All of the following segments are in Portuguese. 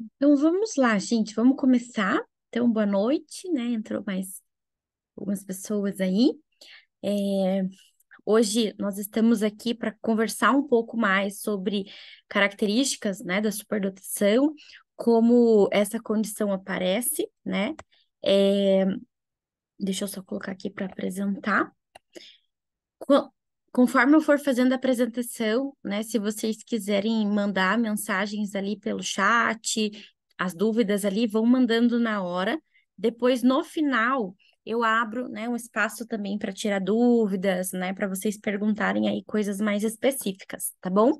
Então vamos lá, gente, vamos começar. Então, boa noite, né? Entrou mais algumas pessoas aí. É, Hoje nós estamos aqui para conversar um pouco mais sobre características, né, da superdotação, como essa condição aparece, né? É, Deixa eu só colocar aqui para apresentar. Co- Conforme eu for fazendo a apresentação, né, se vocês quiserem mandar mensagens ali pelo chat, as dúvidas ali, vão mandando na hora. Depois, no final, eu abro, né, um espaço também para tirar dúvidas, né, para vocês perguntarem aí coisas mais específicas, tá bom?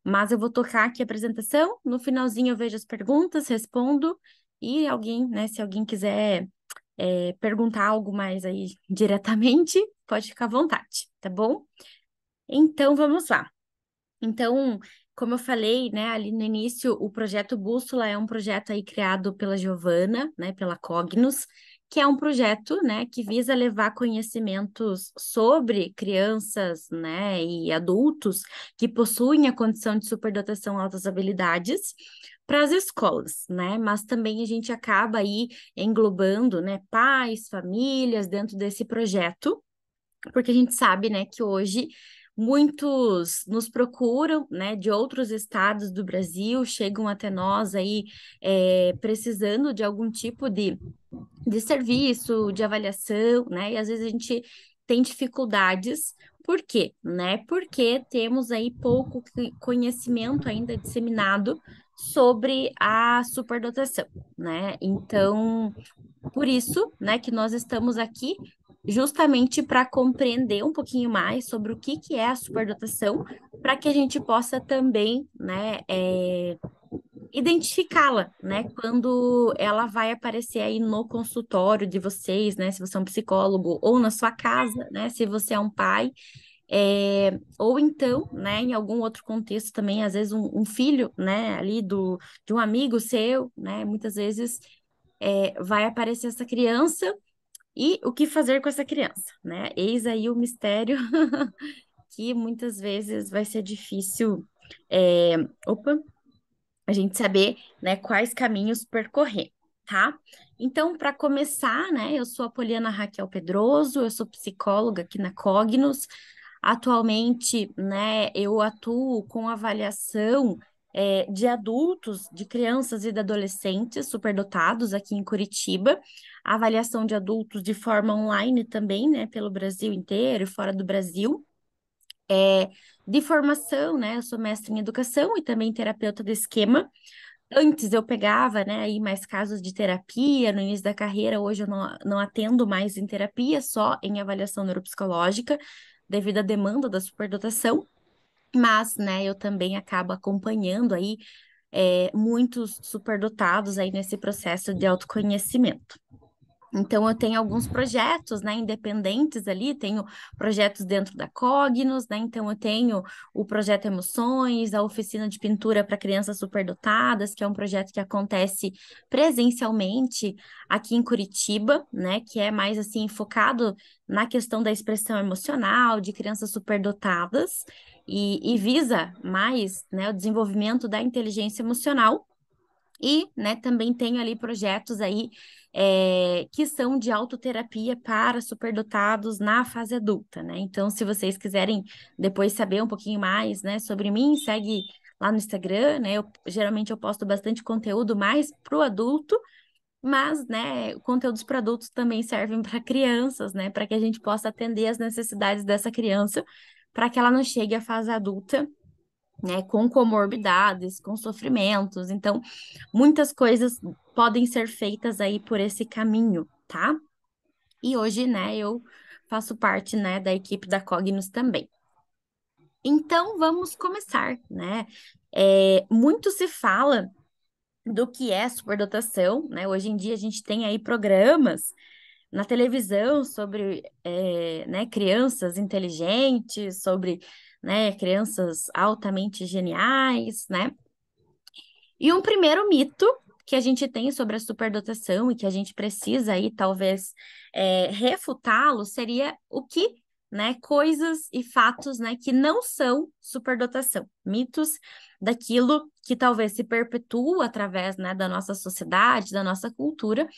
Mas eu vou tocar aqui a apresentação, no finalzinho eu vejo as perguntas, respondo, e alguém, né, se alguém quiser perguntar algo mais aí diretamente, pode ficar à vontade, tá bom? Então, vamos lá. Então, como eu falei, né, ali no início, o projeto Bússola é um projeto aí criado pela Giovana, né, pela Cognos, que é um projeto, né, que visa levar conhecimentos sobre crianças, né, e adultos que possuem a condição de superdotação altas habilidades para as escolas, né? Mas também a gente acaba aí englobando, né, pais, famílias dentro desse projeto porque a gente sabe, né, que hoje muitos nos procuram, né, de outros estados do Brasil, chegam até nós aí precisando de algum tipo de serviço, de avaliação, né, e às vezes a gente tem dificuldades. Por quê? Né? Porque temos aí pouco conhecimento ainda disseminado sobre a superdotação, né? Então, por isso, né, que nós estamos aqui justamente para compreender um pouquinho mais sobre o que é a superdotação, para que a gente possa também, né, identificá-la, né, quando ela vai aparecer aí no consultório de vocês, né, se você é um psicólogo, ou na sua casa, né, se você é um pai, ou então, né, em algum outro contexto também, às vezes um filho, né, ali de um amigo seu, né, muitas vezes vai aparecer essa criança e o que fazer com essa criança, né? Eis aí o mistério que muitas vezes vai ser difícil, é, opa, a gente saber, né, quais caminhos percorrer, tá? Então, para começar, né, eu sou a Poliana Raquel Pedroso, eu sou psicóloga aqui na Cognos. Atualmente, né, eu atuo com avaliação de adultos, de crianças e de adolescentes superdotados aqui em Curitiba, avaliação de adultos de forma online também, né, pelo Brasil inteiro e fora do Brasil. De formação, né, eu sou mestre em educação e também terapeuta de esquema. Antes eu pegava, né, aí mais casos de terapia no início da carreira, hoje eu não atendo mais em terapia, só em avaliação neuropsicológica, devido à demanda da superdotação, mas, né, eu também acabo acompanhando aí muitos superdotados aí nesse processo de autoconhecimento. Então, eu tenho alguns projetos, né, independentes ali, tenho projetos dentro da Cognos, né, então eu tenho o projeto Emoções, a oficina de pintura para crianças superdotadas, que é um projeto que acontece presencialmente aqui em Curitiba, né, que é mais, assim, focado na questão da expressão emocional de crianças superdotadas e visa mais, né, o desenvolvimento da inteligência emocional e, né, também tenho ali projetos aí que são de autoterapia para superdotados na fase adulta, né? Então, se vocês quiserem depois saber um pouquinho mais, né, sobre mim, segue lá no Instagram, né? Geralmente eu posto bastante conteúdo mais para o adulto, mas, né, conteúdos para adultos também servem para crianças, né? Para que a gente possa atender as necessidades dessa criança, para que ela não chegue à fase adulta, né, com comorbidades, com sofrimentos. Então, muitas coisas podem ser feitas aí por esse caminho, tá? E hoje, né, eu faço parte, né, da equipe da Cognos também. Então, vamos começar, né? Muito se fala do que é superdotação, né? Hoje em dia a gente tem aí programas na televisão sobre, né, crianças inteligentes, sobre, né, crianças altamente geniais, né? E um primeiro mito que a gente tem sobre a superdotação e que a gente precisa aí talvez refutá-lo seria o que né, coisas e fatos, né, que não são superdotação, mitos daquilo que talvez se perpetua através, né, da nossa sociedade, da nossa cultura,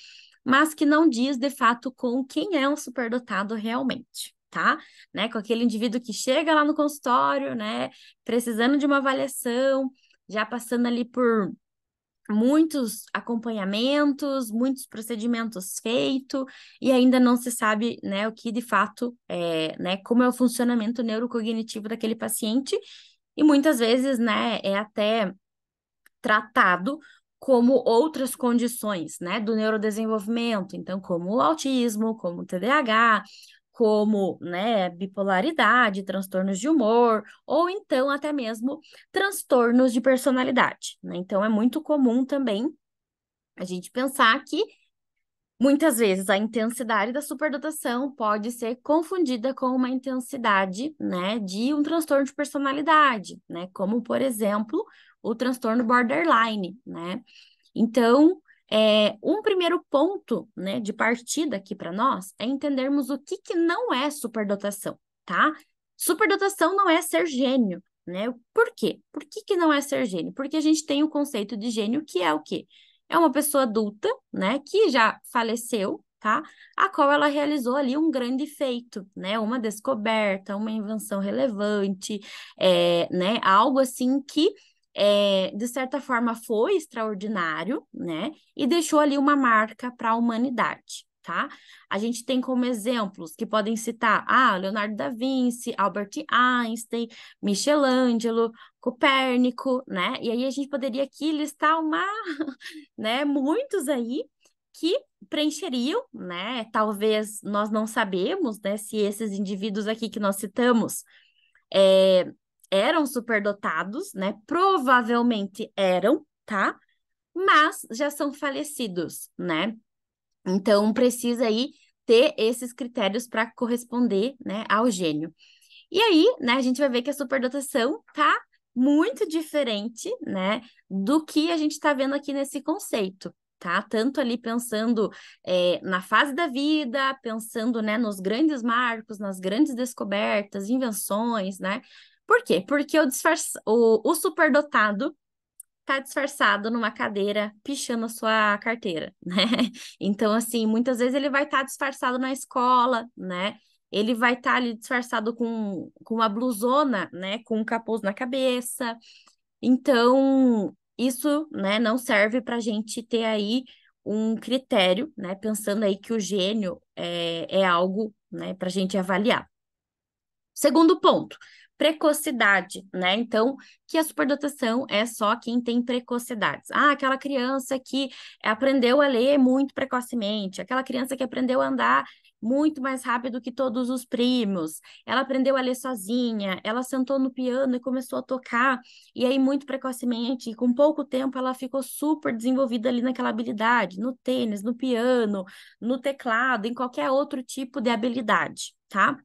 mas que não diz de fato com quem é um superdotado realmente. Tá? Né? Com aquele indivíduo que chega lá no consultório, né? Precisando de uma avaliação, já passando ali por muitos acompanhamentos, muitos procedimentos feitos, e ainda não se sabe, né, o que de fato é, né, como é o funcionamento neurocognitivo daquele paciente, e muitas vezes, né, é até tratado como outras condições, né, do neurodesenvolvimento, então, como o autismo, como o TDAH, como, né, bipolaridade, transtornos de humor, ou então até mesmo transtornos de personalidade, né? Então, é muito comum também a gente pensar que muitas vezes a intensidade da superdotação pode ser confundida com uma intensidade, né, de um transtorno de personalidade, né, como, por exemplo, o transtorno borderline, né? Então, um primeiro ponto, né, de partida aqui para nós é entendermos o que que não é superdotação, tá? Superdotação não é ser gênio, né? Por quê? Por que que não é ser gênio? Porque a gente tem o conceito de gênio que é o quê? É uma pessoa adulta, né, que já faleceu, tá? A qual ela realizou ali um grande feito, né? Uma descoberta, uma invenção relevante, né? Algo assim que de certa forma, foi extraordinário, né? E deixou ali uma marca para a humanidade, tá? A gente tem como exemplos que podem citar, Leonardo da Vinci, Albert Einstein, Michelangelo, Copérnico, né? E aí a gente poderia aqui listar né, muitos aí que preencheriam, né? Talvez nós não sabemos, né, se esses indivíduos aqui que nós citamos é, eram superdotados, né? Provavelmente eram, tá? Mas já são falecidos, né? Então precisa aí ter esses critérios para corresponder, né, ao gênio. E aí, né, a gente vai ver que a superdotação tá muito diferente, né, do que a gente está vendo aqui nesse conceito, tá? Tanto ali pensando na fase da vida, pensando, né, nos grandes marcos, nas grandes descobertas, invenções, né? Por quê? Porque o superdotado tá disfarçado numa cadeira pichando a sua carteira, né? Então, assim, muitas vezes ele vai estar disfarçado na escola, né? Ele vai estar ali disfarçado com uma blusona, né? Com um capuz na cabeça. Então, isso, né, não serve para a gente ter aí um critério, né? Pensando aí que o gênio é algo, né, para a gente avaliar. Segundo ponto, precocidade, né? Então, que a superdotação é só quem tem precocidades. Aquela criança que aprendeu a ler muito precocemente, aquela criança que aprendeu a andar muito mais rápido que todos os primos, ela aprendeu a ler sozinha, ela sentou no piano e começou a tocar, e aí muito precocemente, com pouco tempo ela ficou super desenvolvida ali naquela habilidade, no tênis, no piano, no teclado, em qualquer outro tipo de habilidade, tá?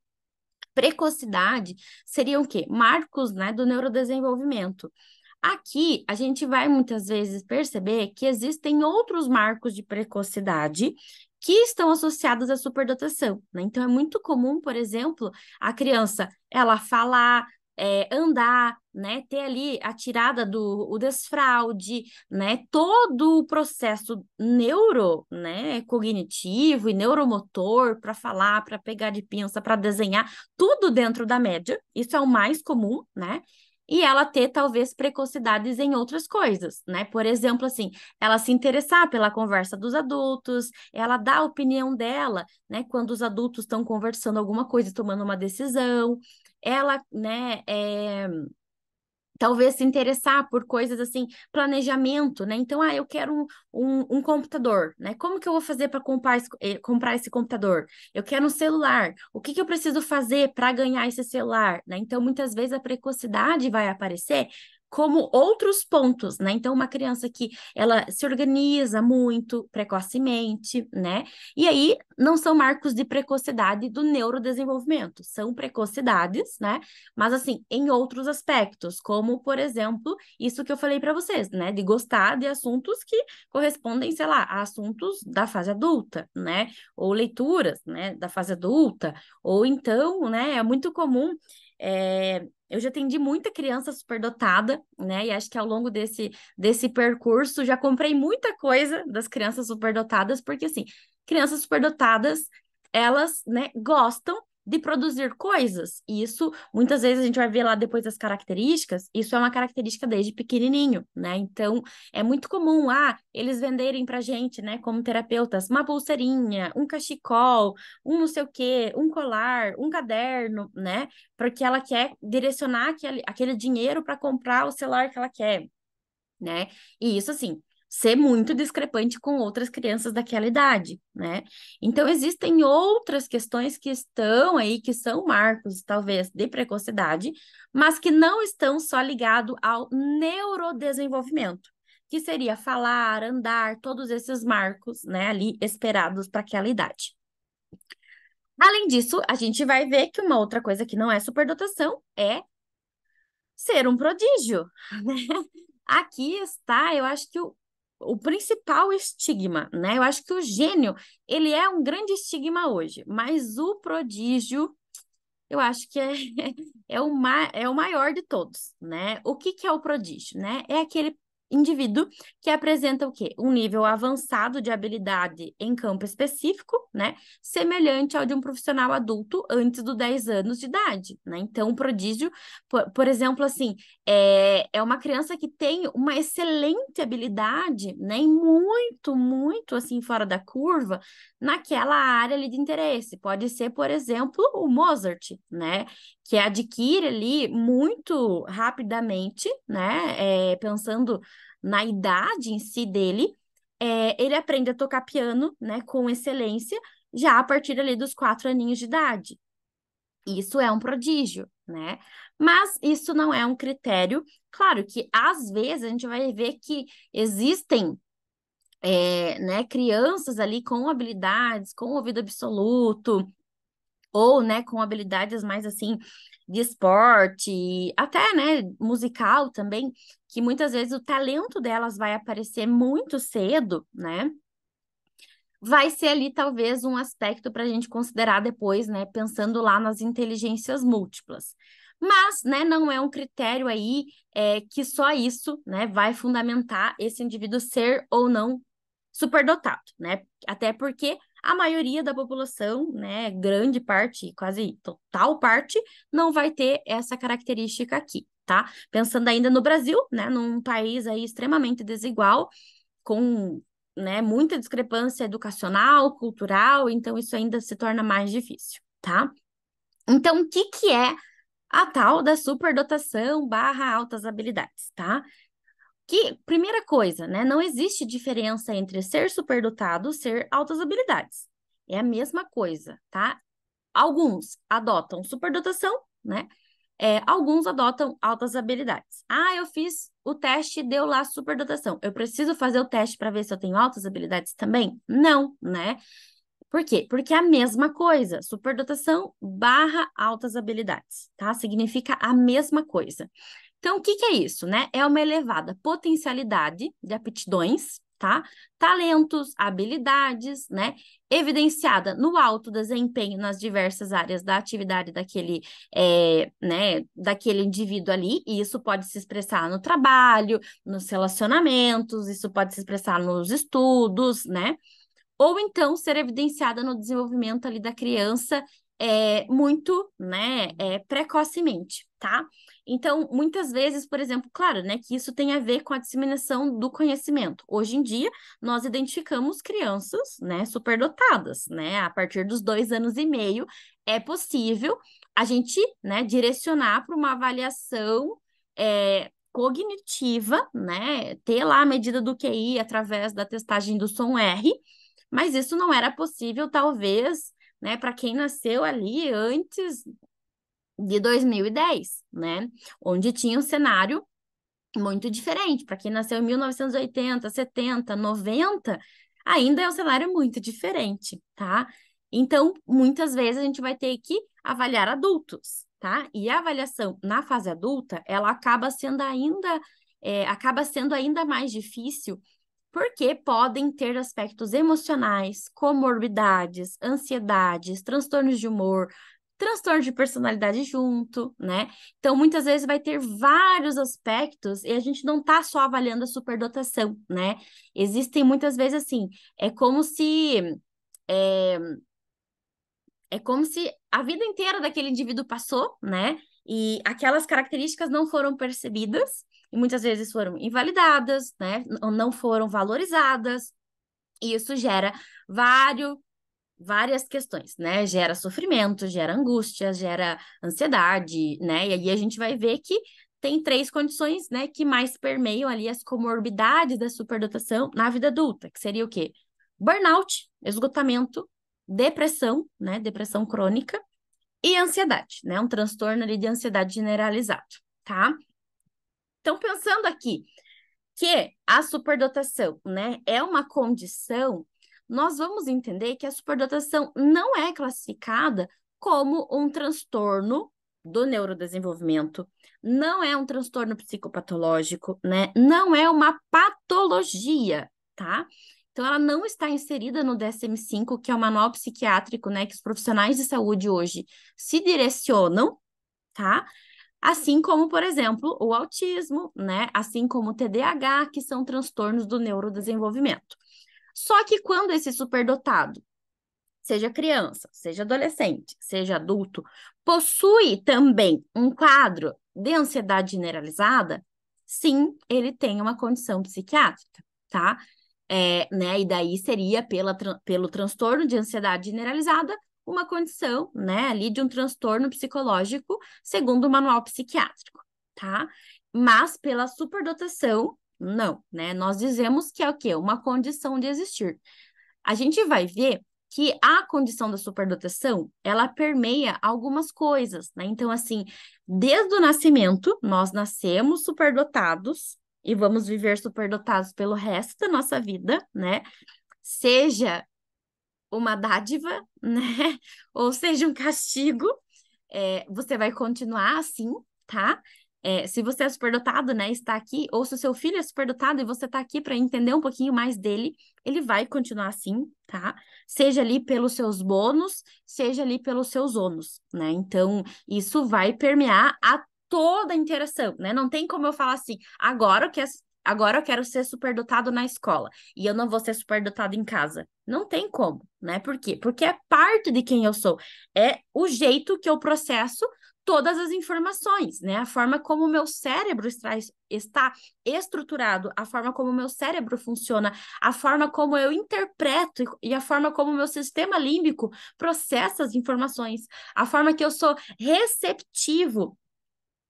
Precocidade seriam o quê? Marcos, né, do neurodesenvolvimento. Aqui, a gente vai muitas vezes perceber que existem outros marcos de precocidade que estão associados à superdotação, né? Então, é muito comum, por exemplo, a criança, ela falar, andar, né? Ter ali a tirada o desfraude, né? Todo o processo né? Cognitivo e neuromotor para falar, para pegar de pinça, para desenhar, tudo dentro da média. Isso é o mais comum, né? E ela ter talvez precocidades em outras coisas, né? Por exemplo, assim, ela se interessar pela conversa dos adultos, ela dá a opinião dela, né? Quando os adultos estão conversando alguma coisa, tomando uma decisão, ela, né, talvez se interessar por coisas assim, planejamento, né? Então, eu quero um computador, né? Como que eu vou fazer para comprar esse computador? Eu quero um celular. O que que eu preciso fazer para ganhar esse celular, né? Então, muitas vezes a precocidade vai aparecer como outros pontos, né? Então, uma criança que ela se organiza muito precocemente, né? E aí não são marcos de precocidade do neurodesenvolvimento, são precocidades, né? Mas assim, em outros aspectos, como, por exemplo, isso que eu falei para vocês, né? De gostar de assuntos que correspondem, sei lá, a assuntos da fase adulta, né? Ou leituras, né? Da fase adulta, ou então, né? É muito comum. Eu já atendi muita criança superdotada, né? E acho que ao longo desse percurso já comprei muita coisa das crianças superdotadas, porque assim, crianças superdotadas, elas, né, gostam de produzir coisas. E isso, muitas vezes, a gente vai ver lá depois das características, isso é uma característica desde pequenininho, né? Então, é muito comum, eles venderem pra gente, né, como terapeutas, uma pulseirinha, um cachecol, um não sei o quê, um colar, um caderno, né? Porque ela quer direcionar aquele dinheiro para comprar o celular que ela quer, né? E isso, assim, ser muito discrepante com outras crianças daquela idade, né? Então, existem outras questões que estão aí, que são marcos, talvez, de precocidade, mas que não estão só ligados ao neurodesenvolvimento, que seria falar, andar, todos esses marcos, né, ali esperados para aquela idade. Além disso, a gente vai ver que uma outra coisa que não é superdotação é ser um prodígio, né? Aqui está, eu acho que o principal estigma, né? Eu acho que o gênio, ele é um grande estigma hoje, mas o prodígio, eu acho que é o maior de todos, né? O que que é o prodígio, né? É aquele indivíduo que apresenta o quê? Um nível avançado de habilidade em campo específico, né? Semelhante ao de um profissional adulto antes dos 10 anos de idade, né? Então, o prodígio, por exemplo, assim, é uma criança que tem uma excelente habilidade, né? E muito, muito, assim, fora da curva, naquela área ali de interesse. Pode ser, por exemplo, o Mozart, né? Que adquire ali muito rapidamente, né? Pensando na idade em si dele, ele aprende a tocar piano, né? Com excelência, já a partir ali dos 4 aninhos de idade. Isso é um prodígio, né? Mas isso não é um critério. Claro que às vezes a gente vai ver que existem né, crianças ali com habilidades, com ouvido absoluto, ou, né, com habilidades mais assim de esporte, até, né, musical também, que muitas vezes o talento delas vai aparecer muito cedo, né? Vai ser ali talvez um aspecto para a gente considerar depois, né, pensando lá nas inteligências múltiplas. Mas, né, não é um critério aí que só isso, né, vai fundamentar esse indivíduo ser ou não superdotado, né? Até porque a maioria da população, né, grande parte, quase total parte, não vai ter essa característica aqui, tá? Pensando ainda no Brasil, né, num país aí extremamente desigual, com, né, muita discrepância educacional, cultural, então isso ainda se torna mais difícil, tá? Então, o que que é a tal da superdotação barra altas habilidades, tá? Que, primeira coisa, né? Não existe diferença entre ser superdotado e ser altas habilidades. É a mesma coisa, tá? Alguns adotam superdotação, né? Alguns adotam altas habilidades. Eu fiz o teste e deu lá superdotação. Eu preciso fazer o teste para ver se eu tenho altas habilidades também? Não, né? Por quê? Porque é a mesma coisa. Superdotação barra altas habilidades, tá? Significa a mesma coisa. Então, o que que é isso, né? É uma elevada potencialidade de aptidões, tá? Talentos, habilidades, né? Evidenciada no alto desempenho nas diversas áreas da atividade né, daquele indivíduo ali, e isso pode se expressar no trabalho, nos relacionamentos, isso pode se expressar nos estudos, né? Ou então ser evidenciada no desenvolvimento ali da criança muito, né, precocemente, tá? Então, muitas vezes, por exemplo, claro, né, que isso tem a ver com a disseminação do conhecimento. Hoje em dia, nós identificamos crianças, né, superdotadas, né? A partir dos 2 anos e meio, é possível a gente, né, direcionar para uma avaliação cognitiva, né? Ter lá a medida do QI através da testagem do som R, mas isso não era possível, talvez, né, para quem nasceu ali antes de 2010, né, onde tinha um cenário muito diferente. Para quem nasceu em 1980, 70, 90, ainda é um cenário muito diferente, tá? Então, muitas vezes a gente vai ter que avaliar adultos, tá? E a avaliação na fase adulta, ela acaba sendo ainda mais difícil porque podem ter aspectos emocionais, comorbidades, ansiedades, transtornos de humor, transtorno de personalidade junto, né? Então, muitas vezes vai ter vários aspectos e a gente não tá só avaliando a superdotação, né? Existem muitas vezes assim, é como se é, é como se a vida inteira daquele indivíduo passou, né? E aquelas características não foram percebidas e muitas vezes foram invalidadas, né? Ou não foram valorizadas. E isso gera vários, várias questões, né? Gera sofrimento, gera angústia, gera ansiedade, né? E aí a gente vai ver que tem três condições, né, que mais permeiam ali as comorbidades da superdotação na vida adulta, que seria o quê? Burnout, esgotamento, depressão, né, depressão crônica e ansiedade, né, um transtorno ali de ansiedade generalizado, tá? Então, pensando aqui que a superdotação, né, é uma condição, nós vamos entender que a superdotação não é classificada como um transtorno do neurodesenvolvimento, não é um transtorno psicopatológico, né? Não é uma patologia, tá? Então, ela não está inserida no DSM-5, que é o manual psiquiátrico, né, que os profissionais de saúde hoje se direcionam, tá? Assim como, por exemplo, o autismo, né? Assim como o TDAH, que são transtornos do neurodesenvolvimento. Só que quando esse superdotado, seja criança, seja adolescente, seja adulto, possui também um quadro de ansiedade generalizada, sim, ele tem uma condição psiquiátrica, tá? Né? E daí seria pelo transtorno de ansiedade generalizada uma condição, né, ali de um transtorno psicológico, segundo o manual psiquiátrico, tá? Mas pela superdotação, não, né? Nós dizemos que é o quê? Uma condição de existir. A gente vai ver que a condição da superdotação, ela permeia algumas coisas, né? Então, assim, desde o nascimento, nós nascemos superdotados e vamos viver superdotados pelo resto da nossa vida, né? Seja uma dádiva, né? Ou seja um castigo, você vai continuar assim, tá? Se você é superdotado, né, está aqui, ou se o seu filho é superdotado e você está aqui para entender um pouquinho mais dele, ele vai continuar assim, tá? Seja ali pelos seus bônus, seja ali pelos seus ônus, né? Então, isso vai permear a toda a interação, né? Não tem como eu falar assim, agora eu quero ser superdotado na escola e eu não vou ser superdotado em casa. Não tem como, né? Por quê? Porque é parte de quem eu sou. É o jeito que eu processo todas as informações, né? A forma como o meu cérebro está estruturado, a forma como o meu cérebro funciona, a forma como eu interpreto e a forma como o meu sistema límbico processa as informações, a forma que eu sou receptivo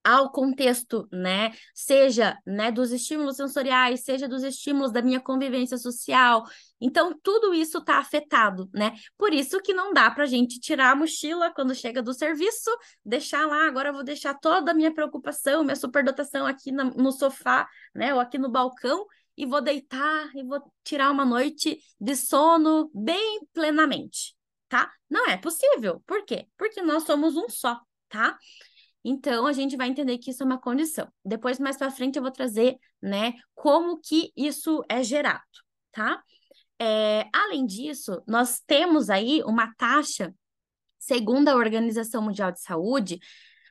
ao contexto, né? Seja, né, dos estímulos sensoriais, seja dos estímulos da minha convivência social. Então, tudo isso está afetado, né? Por isso que não dá para a gente tirar a mochila quando chega do serviço, deixar lá, agora eu vou deixar toda a minha preocupação, minha superdotação aqui no sofá, né? Ou aqui no balcão, e vou deitar e vou tirar uma noite de sono bem plenamente, tá? Não é possível. Por quê? Porque nós somos um só, tá? Então, a gente vai entender que isso é uma condição. Depois, mais para frente, eu vou trazer, né, como que isso é gerado, tá? Além disso, nós temos aí uma taxa, segundo a Organização Mundial de Saúde,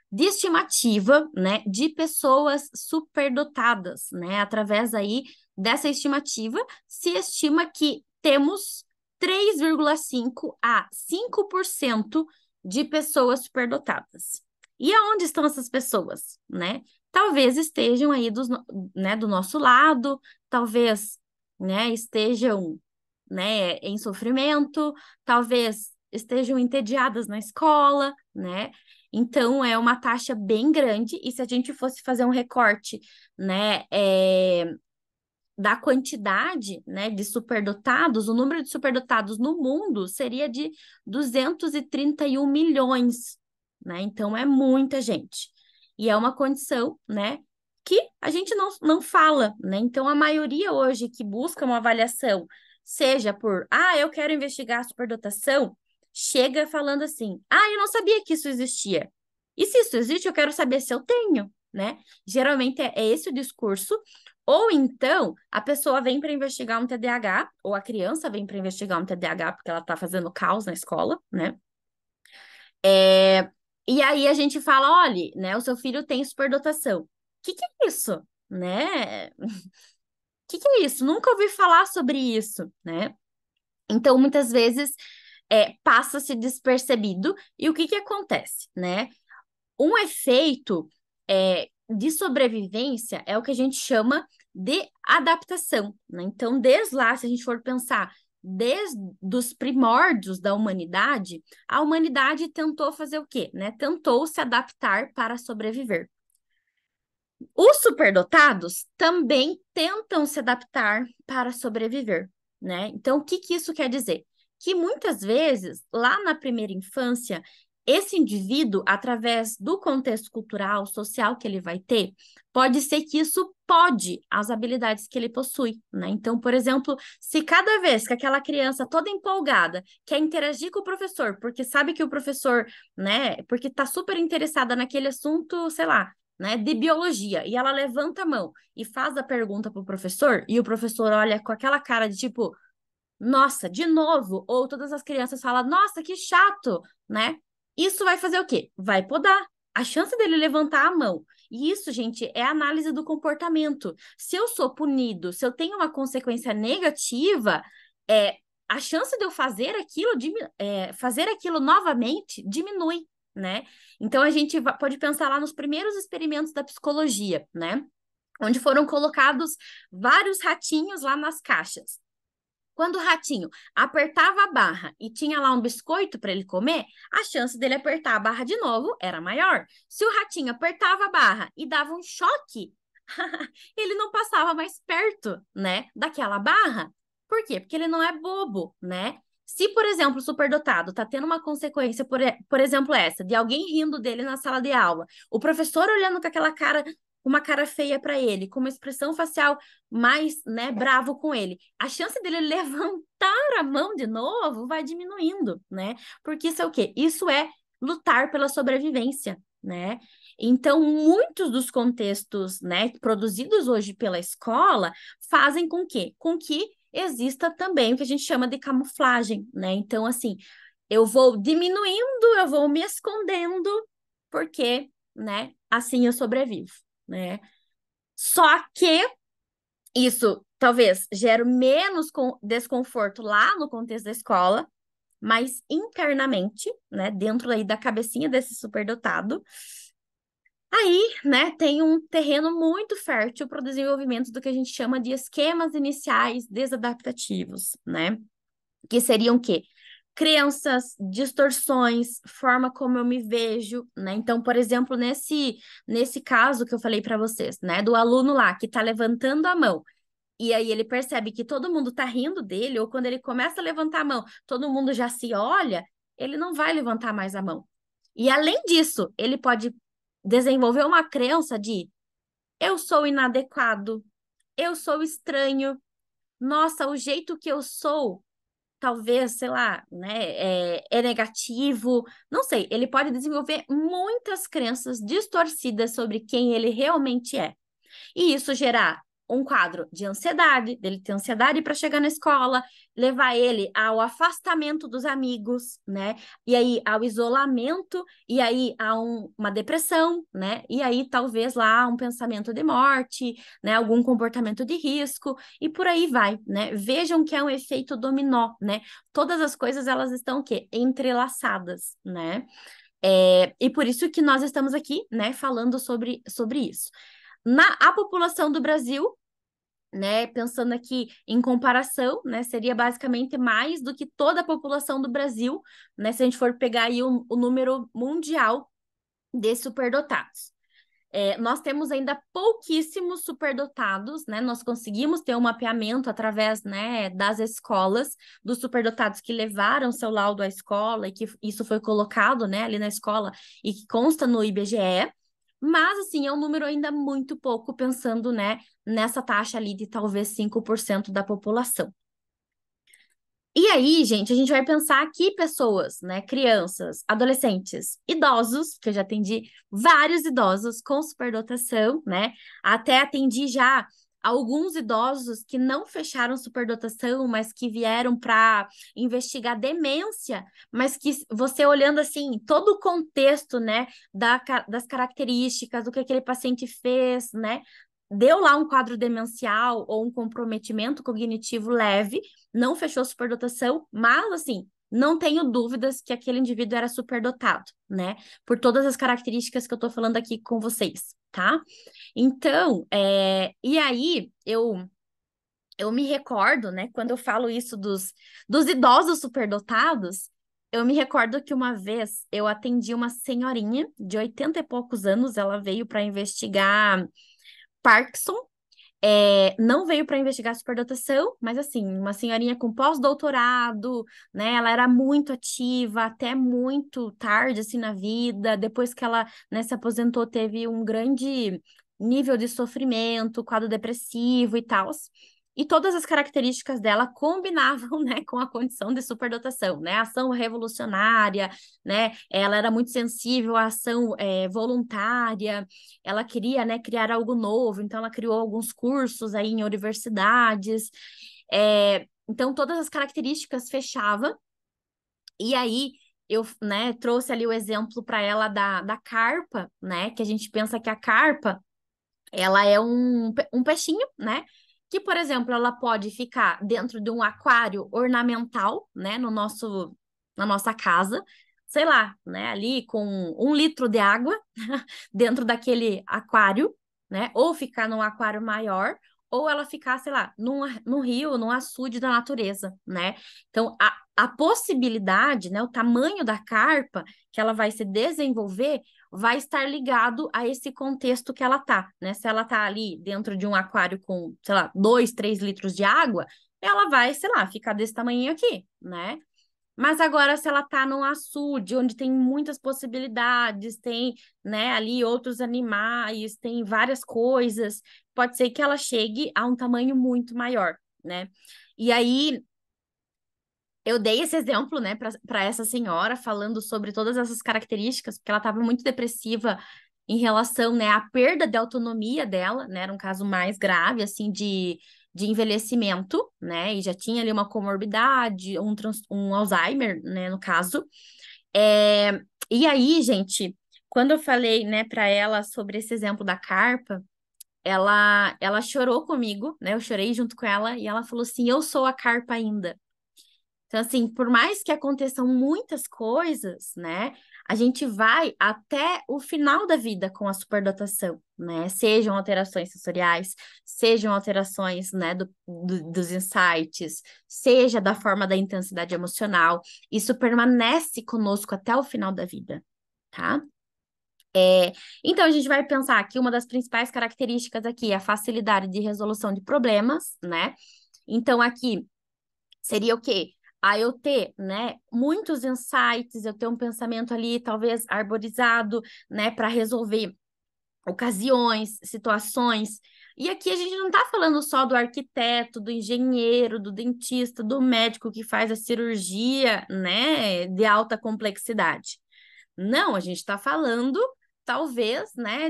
de estimativa, né, de pessoas superdotadas, né? Através aí dessa estimativa, se estima que temos 3,5 a 5% de pessoas superdotadas. E aonde estão essas pessoas, né? Talvez estejam aí né, do nosso lado, talvez, né, estejam, né, em sofrimento, talvez estejam entediadas na escola, né? Então, é uma taxa bem grande, e se a gente fosse fazer um recorte, né, da quantidade, né, de superdotados, o número de superdotados no mundo seria de 231 milhões, né? Então, é muita gente. E é uma condição, né, que a gente não fala, né? Então, a maioria hoje que busca uma avaliação, seja por, eu quero investigar a superdotação, chega falando assim, eu não sabia que isso existia. E se isso existe, eu quero saber se eu tenho, né? Geralmente é esse o discurso. Ou então, a pessoa vem para investigar um TDAH, ou a criança vem para investigar um TDAH porque ela está fazendo caos na escola, né? E aí a gente fala, olha, né, o seu filho tem superdotação. O que é isso, né? O que é isso? Nunca ouvi falar sobre isso, né? Então, muitas vezes, passa-se despercebido. E o que acontece, né? Um efeito de sobrevivência é o que a gente chama de adaptação, né? Então, desde lá, se a gente for pensar desde os primórdios da humanidade, a humanidade tentou fazer o quê, né? Tentou se adaptar para sobreviver. Os superdotados também tentam se adaptar para sobreviver, né? Então, o que isso quer dizer? Que muitas vezes, lá na primeira infância, esse indivíduo, através do contexto cultural, social que ele vai ter, pode ser que isso pode as habilidades que ele possui, né? Então, por exemplo, se cada vez que aquela criança toda empolgada quer interagir com o professor, porque sabe que o professor, né, porque está super interessada naquele assunto, sei lá, né, de biologia, e ela levanta a mão e faz a pergunta para o professor, e o professor olha com aquela cara de tipo, nossa, de novo, ou todas as crianças falam, nossa, que chato, né? Isso vai fazer o quê? Vai podar. A chance dele levantar a mão. E isso, gente, é análise do comportamento. Se eu sou punido, se eu tenho uma consequência negativa, a chance de eu fazer aquilo, fazer aquilo novamente diminui, né? Então a gente pode pensar lá nos primeiros experimentos da psicologia, né? Onde foram colocados vários ratinhos lá nas caixas. Quando o ratinho apertava a barra e tinha lá um biscoito para ele comer, a chance dele apertar a barra de novo era maior. Se o ratinho apertava a barra e dava um choque, ele não passava mais perto, né, daquela barra. Por quê? Porque ele não é bobo, né? Se, por exemplo, o superdotado está tendo uma consequência, por exemplo, essa, de alguém rindo dele na sala de aula, o professor olhando com aquela cara, uma cara feia para ele, com uma expressão facial mais, né, bravo com ele, a chance dele levantar a mão de novo vai diminuindo, né? Porque isso é o quê? Isso é lutar pela sobrevivência, né? Então, muitos dos contextos, né, produzidos hoje pela escola fazem com que exista também o que a gente chama de camuflagem, né? Então, assim, eu vou diminuindo, eu vou me escondendo, porque, né, assim eu sobrevivo, né? Só que isso talvez gere menos desconforto lá no contexto da escola, mas internamente, né, dentro aí da cabecinha desse superdotado, aí, né, tem um terreno muito fértil para o desenvolvimento do que a gente chama de esquemas iniciais desadaptativos, né? Que seriam o quê? Crenças, distorções, forma como eu me vejo, né? Então, por exemplo, nesse caso que eu falei para vocês, né, do aluno lá que está levantando a mão, e aí ele percebe que todo mundo está rindo dele, ou quando ele começa a levantar a mão, todo mundo já se olha, ele não vai levantar mais a mão. E além disso, ele pode desenvolver uma crença de eu sou inadequado, eu sou estranho, nossa, o jeito que eu sou, talvez, sei lá, né, é negativo, não sei, ele pode desenvolver muitas crenças distorcidas sobre quem ele realmente é. E isso gerar um quadro de ansiedade, dele ter ansiedade para chegar na escola, levar ele ao afastamento dos amigos, né? E aí ao isolamento, e aí a uma depressão, né? E aí talvez lá um pensamento de morte, né? Algum comportamento de risco, e por aí vai, né? Vejam que é um efeito dominó, né? Todas as coisas elas estão o quê? Entrelaçadas, né? E por isso que nós estamos aqui, né, falando sobre isso. A população do Brasil, né, pensando aqui em comparação, né, seria basicamente mais do que toda a população do Brasil, né, se a gente for pegar aí o número mundial de superdotados. Nós temos ainda pouquíssimos superdotados, né? Nós conseguimos ter um mapeamento através, né, das escolas, dos superdotados que levaram seu laudo à escola e que isso foi colocado, né, ali na escola e que consta no IBGE. Mas, assim, é um número ainda muito pouco, pensando, né, nessa taxa ali de talvez 5% da população. E aí, gente, a gente vai pensar que pessoas, né, crianças, adolescentes, idosos, que eu já atendi vários idosos com superdotação, né? Até atendi já alguns idosos que não fecharam superdotação, mas que vieram para investigar demência, mas que você olhando assim, todo o contexto, né, das características, do que aquele paciente fez, né? Deu lá um quadro demencial ou um comprometimento cognitivo leve, não fechou superdotação, mas assim, não tenho dúvidas que aquele indivíduo era superdotado, né? Por todas as características que eu tô falando aqui com vocês, tá? Então, e aí eu me recordo, né, quando eu falo isso dos idosos superdotados, eu me recordo que uma vez eu atendi uma senhorinha de 80 e poucos anos, ela veio para investigar Parkinson, não veio para investigar superdotação, mas assim, uma senhorinha com pós-doutorado, né? Ela era muito ativa, até muito tarde assim na vida. Depois que ela, né, se aposentou, teve um grande nível de sofrimento, quadro depressivo e tal. E todas as características dela combinavam, né, com a condição de superdotação, né? Ação revolucionária, né? Ela era muito sensível à ação voluntária, ela queria, né, criar algo novo, então ela criou alguns cursos aí em universidades. Então todas as características fechavam. E aí eu, né, trouxe ali o exemplo para ela da carpa, né, que a gente pensa que a carpa ela é um peixinho, né? Que, por exemplo, ela pode ficar dentro de um aquário ornamental, né? Na nossa casa, sei lá, né? Ali com 1 litro de água dentro daquele aquário, né? Ou ficar num aquário maior, ou ela ficar, sei lá, num rio, num açude da natureza, né? Então, a possibilidade, né? O tamanho da carpa que ela vai se desenvolver vai estar ligado a esse contexto que ela tá, né? Se ela tá ali dentro de um aquário com, sei lá, 2, 3 litros de água, ela vai, sei lá, ficar desse tamanho aqui, né? Mas agora, se ela tá num açude, onde tem muitas possibilidades, tem, né, ali outros animais, tem várias coisas, pode ser que ela chegue a um tamanho muito maior, né? E aí, eu dei esse exemplo, né, para essa senhora, falando sobre todas essas características, porque ela estava muito depressiva em relação, né, à perda de autonomia dela, né, era um caso mais grave, assim, de envelhecimento, né, e já tinha ali uma comorbidade, um Alzheimer, né, no caso. E aí, gente, quando eu falei, né, para ela sobre esse exemplo da carpa, ela chorou comigo, né, eu chorei junto com ela, e ela falou assim, eu sou a carpa ainda. Então, assim, por mais que aconteçam muitas coisas, né, a gente vai até o final da vida com a superdotação, né? Sejam alterações sensoriais, sejam alterações, né, dos insights, seja da forma da intensidade emocional, isso permanece conosco até o final da vida, tá? Então, a gente vai pensar que uma das principais características aqui é a facilidade de resolução de problemas, né? Então, aqui seria o quê? Eu ter, né, muitos insights, eu ter um pensamento ali, talvez arborizado, né, para resolver ocasiões, situações. E aqui a gente não está falando só do arquiteto, do engenheiro, do dentista, do médico que faz a cirurgia, né, de alta complexidade. Não, a gente está falando, talvez, né,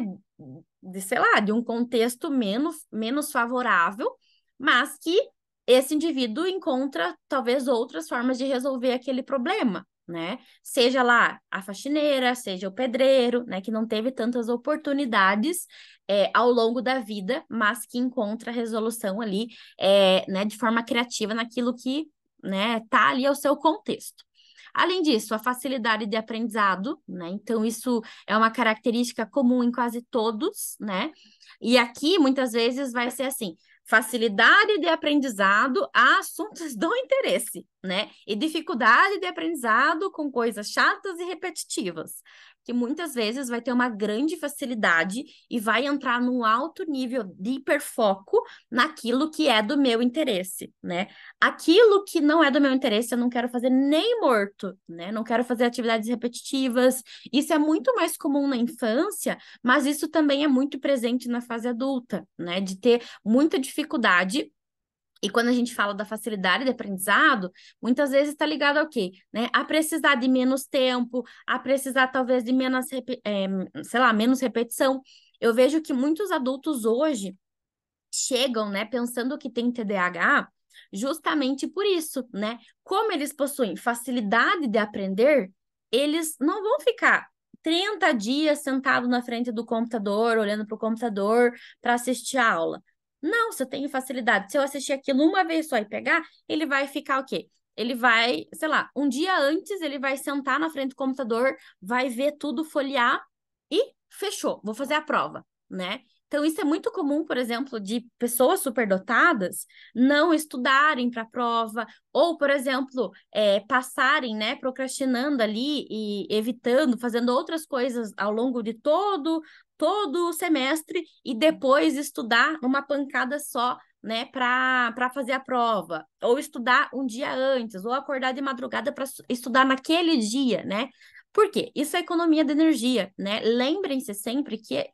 de, sei lá, de um contexto menos favorável, mas que esse indivíduo encontra, talvez, outras formas de resolver aquele problema, né? Seja lá a faxineira, seja o pedreiro, né, que não teve tantas oportunidades ao longo da vida, mas que encontra resolução ali, né, de forma criativa naquilo que, né, tá ali ao seu contexto. Além disso, a facilidade de aprendizado, né? Então, isso é uma característica comum em quase todos, né? E aqui, muitas vezes, vai ser assim: facilidade de aprendizado a assuntos do interesse, né? E dificuldade de aprendizado com coisas chatas e repetitivas. que muitas vezes vai ter uma grande facilidade e vai entrar num alto nível de hiperfoco naquilo que é do meu interesse, né? Aquilo que não é do meu interesse, eu não quero fazer nem morto, né? Não quero fazer atividades repetitivas. Isso é muito mais comum na infância, mas isso também é muito presente na fase adulta, né? De ter muita dificuldade. E quando a gente fala da facilidade de aprendizado, muitas vezes está ligado ao quê? Né? A precisar de menos tempo, a precisar talvez de menos, sei lá, menos repetição. Eu vejo que muitos adultos hoje chegam, né, pensando que tem TDAH, justamente por isso, né? Como eles possuem facilidade de aprender, eles não vão ficar 30 dias sentado na frente do computador, olhando para o computador para assistir a aula. Não, se eu tenho facilidade, se eu assistir aquilo uma vez só e pegar, ele vai ficar o quê? Ele vai, sei lá, um dia antes ele vai sentar na frente do computador, vai ver tudo, folhear e fechou, vou fazer a prova, né? Então, isso é muito comum, por exemplo, de pessoas superdotadas não estudarem para a prova, ou, por exemplo, passarem, né, procrastinando ali e evitando, fazendo outras coisas ao longo de todo o semestre e depois estudar uma pancada só, né, para fazer a prova, ou estudar um dia antes, ou acordar de madrugada para estudar naquele dia, né? Por quê? Isso é economia de energia, né? Lembrem-se sempre que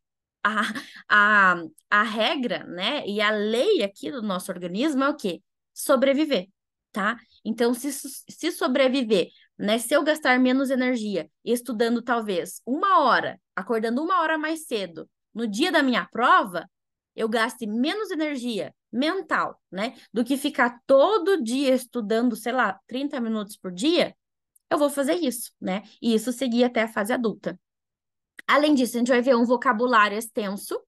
a, a, a regra, né, e a lei aqui do nosso organismo é o quê? Sobreviver, tá? Então, se sobreviver, né, se eu gastar menos energia estudando talvez uma hora, acordando uma hora mais cedo, no dia da minha prova, eu gaste menos energia mental, né, do que ficar todo dia estudando, sei lá, 30 minutos por dia, eu vou fazer isso, né? E isso seguir até a fase adulta. Além disso, a gente vai ver um vocabulário extenso,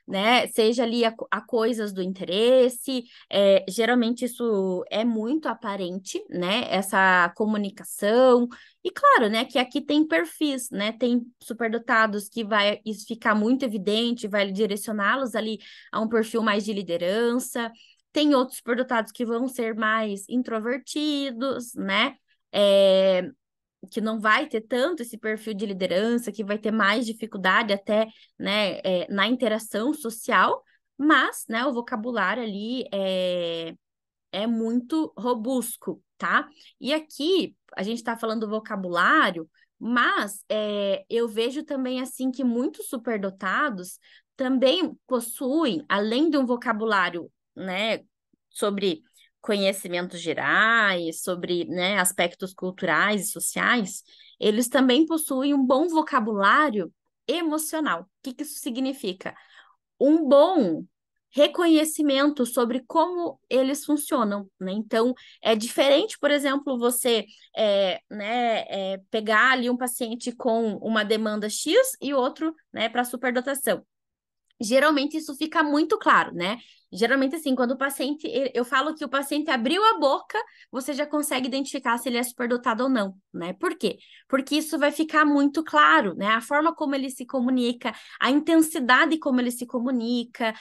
né? Seja ali a coisas do interesse, geralmente isso é muito aparente, né? Essa comunicação. E claro, né, que aqui tem perfis, né? Tem superdotados que vai isso ficar muito evidente, vai direcioná-los ali a um perfil mais de liderança. Tem outros superdotados que vão ser mais introvertidos, né? É, que não vai ter tanto esse perfil de liderança, que vai ter mais dificuldade até, né, na interação social, mas, né, o vocabulário ali é muito robusto, tá? E aqui a gente está falando do vocabulário, mas eu vejo também assim que muitos superdotados também possuem, além de um vocabulário, né, sobre conhecimentos gerais, sobre, né, aspectos culturais e sociais, eles também possuem um bom vocabulário emocional. O que que isso significa? Um bom reconhecimento sobre como eles funcionam, né? Então, é diferente, por exemplo, você pegar ali um paciente com uma demanda X e outro, né, para superdotação. Geralmente isso fica muito claro, né? Geralmente, assim, quando o paciente, eu falo que o paciente abriu a boca, você já consegue identificar se ele é superdotado ou não, né? Por quê? Porque isso vai ficar muito claro, né? A forma como ele se comunica, a intensidade como ele se comunica,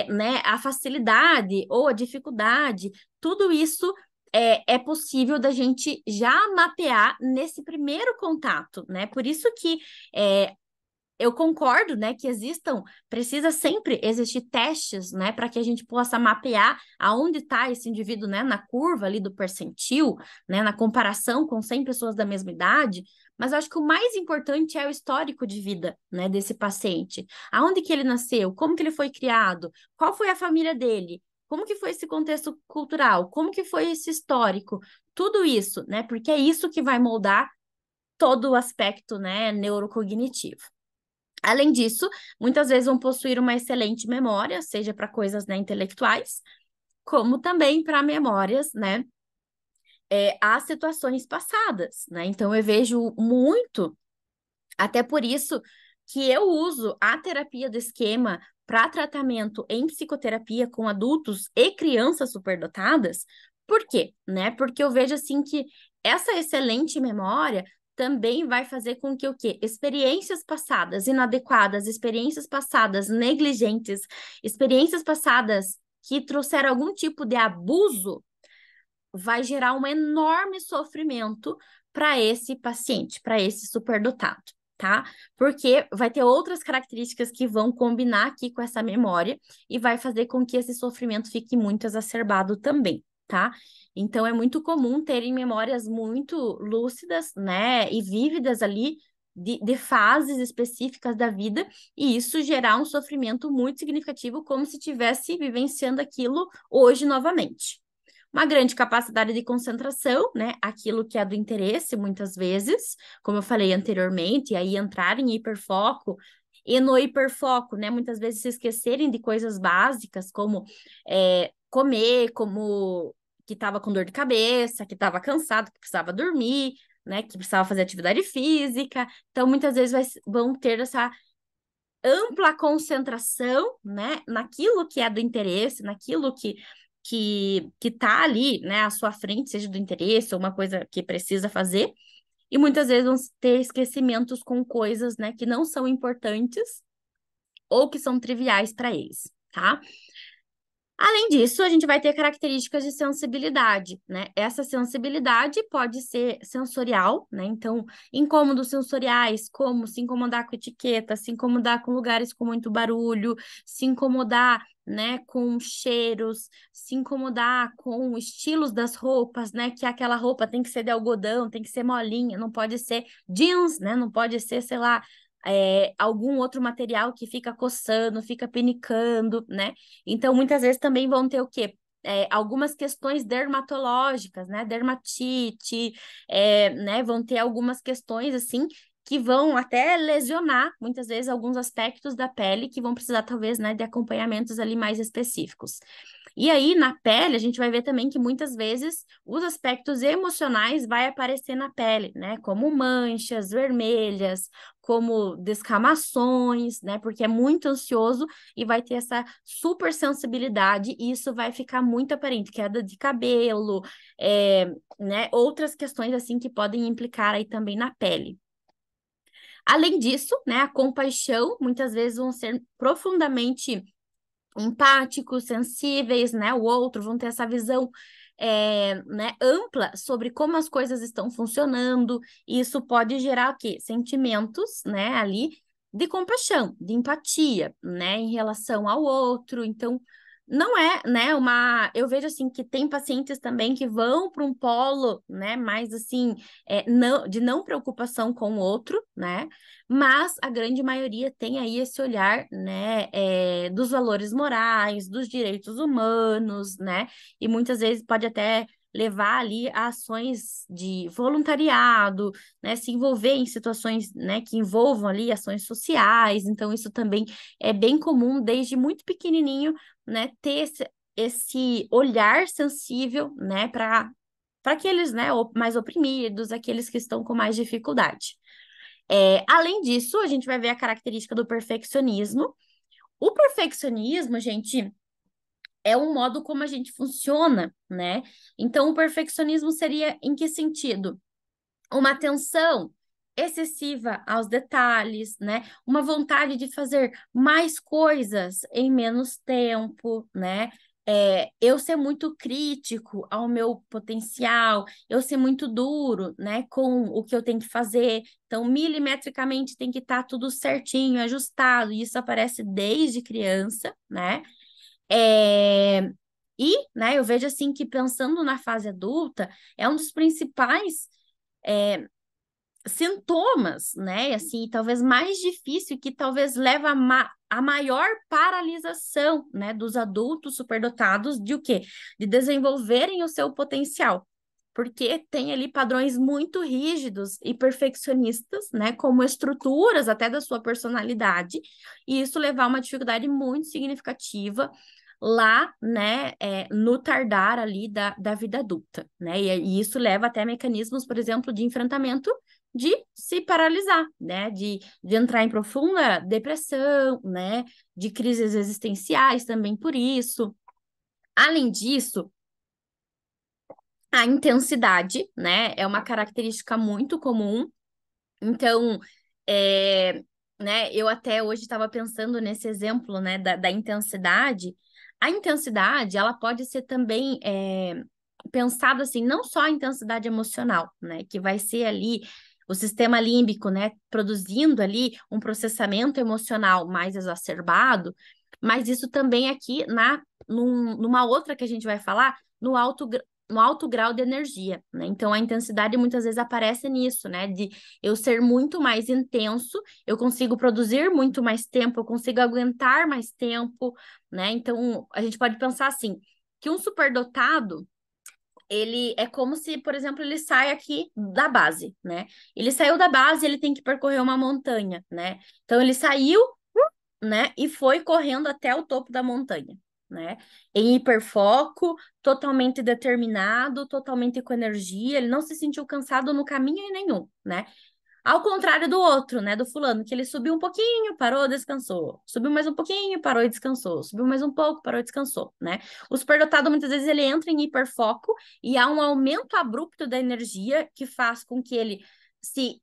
né? A facilidade ou a dificuldade, tudo isso é possível da gente já mapear nesse primeiro contato, né? Por isso que eu concordo, né, que precisa sempre existir testes, né, para que a gente possa mapear aonde está esse indivíduo, né, na curva ali do percentil, né, na comparação com 100 pessoas da mesma idade, mas eu acho que o mais importante é o histórico de vida, né, desse paciente. Aonde que ele nasceu, como que ele foi criado, qual foi a família dele, como que foi esse contexto cultural, como que foi esse histórico, tudo isso, né, porque é isso que vai moldar todo o aspecto, né, neurocognitivo. Além disso, muitas vezes vão possuir uma excelente memória, seja para coisas, né, intelectuais, como também para memórias, né, às situações passadas, né? Então eu vejo muito, até por isso que eu uso a terapia do esquema para tratamento em psicoterapia com adultos e crianças superdotadas. Por quê? Né? Porque eu vejo assim que essa excelente memória também vai fazer com que o quê? Experiências passadas inadequadas, experiências passadas negligentes, experiências passadas que trouxeram algum tipo de abuso, vai gerar um enorme sofrimento para esse paciente, para esse superdotado. tá? Porque vai ter outras características que vão combinar aqui com essa memória e vai fazer com que esse sofrimento fique muito exacerbado também, tá? Então, é muito comum terem memórias muito lúcidas, né, e vívidas ali de fases específicas da vida, e isso gerar um sofrimento muito significativo, como se estivesse vivenciando aquilo hoje novamente. Uma grande capacidade de concentração, né? Aquilo que é do interesse, muitas vezes, como eu falei anteriormente, e aí entrar em hiperfoco, e no hiperfoco, né? Muitas vezes se esquecerem de coisas básicas, como comer, como que estava com dor de cabeça, que estava cansado, que precisava dormir, né? Que precisava fazer atividade física. Então, muitas vezes vão ter essa ampla concentração, né, naquilo que é do interesse, naquilo que tá ali, né, à sua frente, seja do interesse ou uma coisa que precisa fazer, e muitas vezes vão ter esquecimentos com coisas, né, que não são importantes ou que são triviais para eles, tá? Além disso, a gente vai ter características de sensibilidade, né? Essa sensibilidade pode ser sensorial, né? Então, incômodos sensoriais, como se incomodar com etiqueta, se incomodar com lugares com muito barulho, se incomodar, né, com cheiros, se incomodar com estilos das roupas, né? Que aquela roupa tem que ser de algodão, tem que ser molinha, não pode ser jeans, né? Não pode ser, sei lá, algum outro material que fica coçando, fica pinicando, né? Então, muitas vezes também vão ter o quê? Algumas questões dermatológicas, né? Dermatite, né? Vão ter algumas questões, assim, que vão até lesionar, muitas vezes, alguns aspectos da pele que vão precisar, talvez, né, de acompanhamentos ali mais específicos. E aí, na pele, a gente vai ver também que muitas vezes os aspectos emocionais vai aparecer na pele, né? Como manchas vermelhas, como descamações, né? Porque é muito ansioso e vai ter essa super sensibilidade e isso vai ficar muito aparente, queda de cabelo, né? Outras questões assim que podem implicar aí também na pele. Além disso, né, a compaixão muitas vezes vão ser profundamente empáticos, sensíveis, né? O outro vão ter essa visão né, ampla sobre como as coisas estão funcionando. E isso pode gerar o quê? Sentimentos, né, ali de compaixão, de empatia, né, em relação ao outro. Então, não é, né, uma... Eu vejo, assim, que tem pacientes também que vão para um polo, né, mais, assim, de não preocupação com o outro, né, mas a grande maioria tem aí esse olhar, né, dos valores morais, dos direitos humanos, né, e muitas vezes pode até levar ali a ações de voluntariado, né, se envolver em situações, né, que envolvam ali ações sociais, então isso também é bem comum desde muito pequenininho, né, ter esse olhar sensível, né, para aqueles, né, mais oprimidos, aqueles que estão com mais dificuldade. Além disso, a gente vai ver a característica do perfeccionismo. O perfeccionismo, gente, é um modo como a gente funciona, né? Então, o perfeccionismo seria em que sentido? Uma atenção excessiva aos detalhes, né? Uma vontade de fazer mais coisas em menos tempo, né? Eu ser muito crítico ao meu potencial, eu ser muito duro, né, com o que eu tenho que fazer. Então, milimetricamente tem que estar tudo certinho, ajustado. E isso aparece desde criança, né? É, E, né, eu vejo assim que pensando na fase adulta, é um dos principais sintomas, né? Assim, talvez mais difícil, que talvez leva a maior paralisação, né, dos adultos superdotados de o quê? De desenvolverem o seu potencial. Porque tem ali padrões muito rígidos e perfeccionistas, né, como estruturas até da sua personalidade, e isso levar a uma dificuldade muito significativa lá, né, no tardar ali da vida adulta, né, e isso leva até mecanismos, por exemplo, de enfrentamento de se paralisar, né, de entrar em profunda depressão, né, de crises existenciais também por isso. Além disso, a intensidade, né, é uma característica muito comum. Então, é, né, eu até hoje estava pensando nesse exemplo, né, da intensidade. A intensidade, ela pode ser também pensada assim, não só a intensidade emocional, né, que vai ser ali o sistema límbico, né, produzindo ali um processamento emocional mais exacerbado, mas isso também aqui numa outra que a gente vai falar, no alto grau de energia, né? Então a intensidade muitas vezes aparece nisso, né? De eu ser muito mais intenso, eu consigo produzir muito mais tempo, eu consigo aguentar mais tempo, né? Então a gente pode pensar assim, que um superdotado ele é como se, por exemplo, ele sai aqui da base, né? Ele saiu da base, ele tem que percorrer uma montanha, né? Então ele saiu, né, e foi correndo até o topo da montanha, né? Em hiperfoco, totalmente determinado, totalmente com energia, ele não se sentiu cansado no caminho nenhum, né? Ao contrário do outro, né? Do fulano, que ele subiu um pouquinho, parou, descansou. Subiu mais um pouquinho, parou e descansou. Subiu mais um pouco, parou e descansou, né? O superdotado, muitas vezes, ele entra em hiperfoco e há um aumento abrupto da energia que faz com que ele se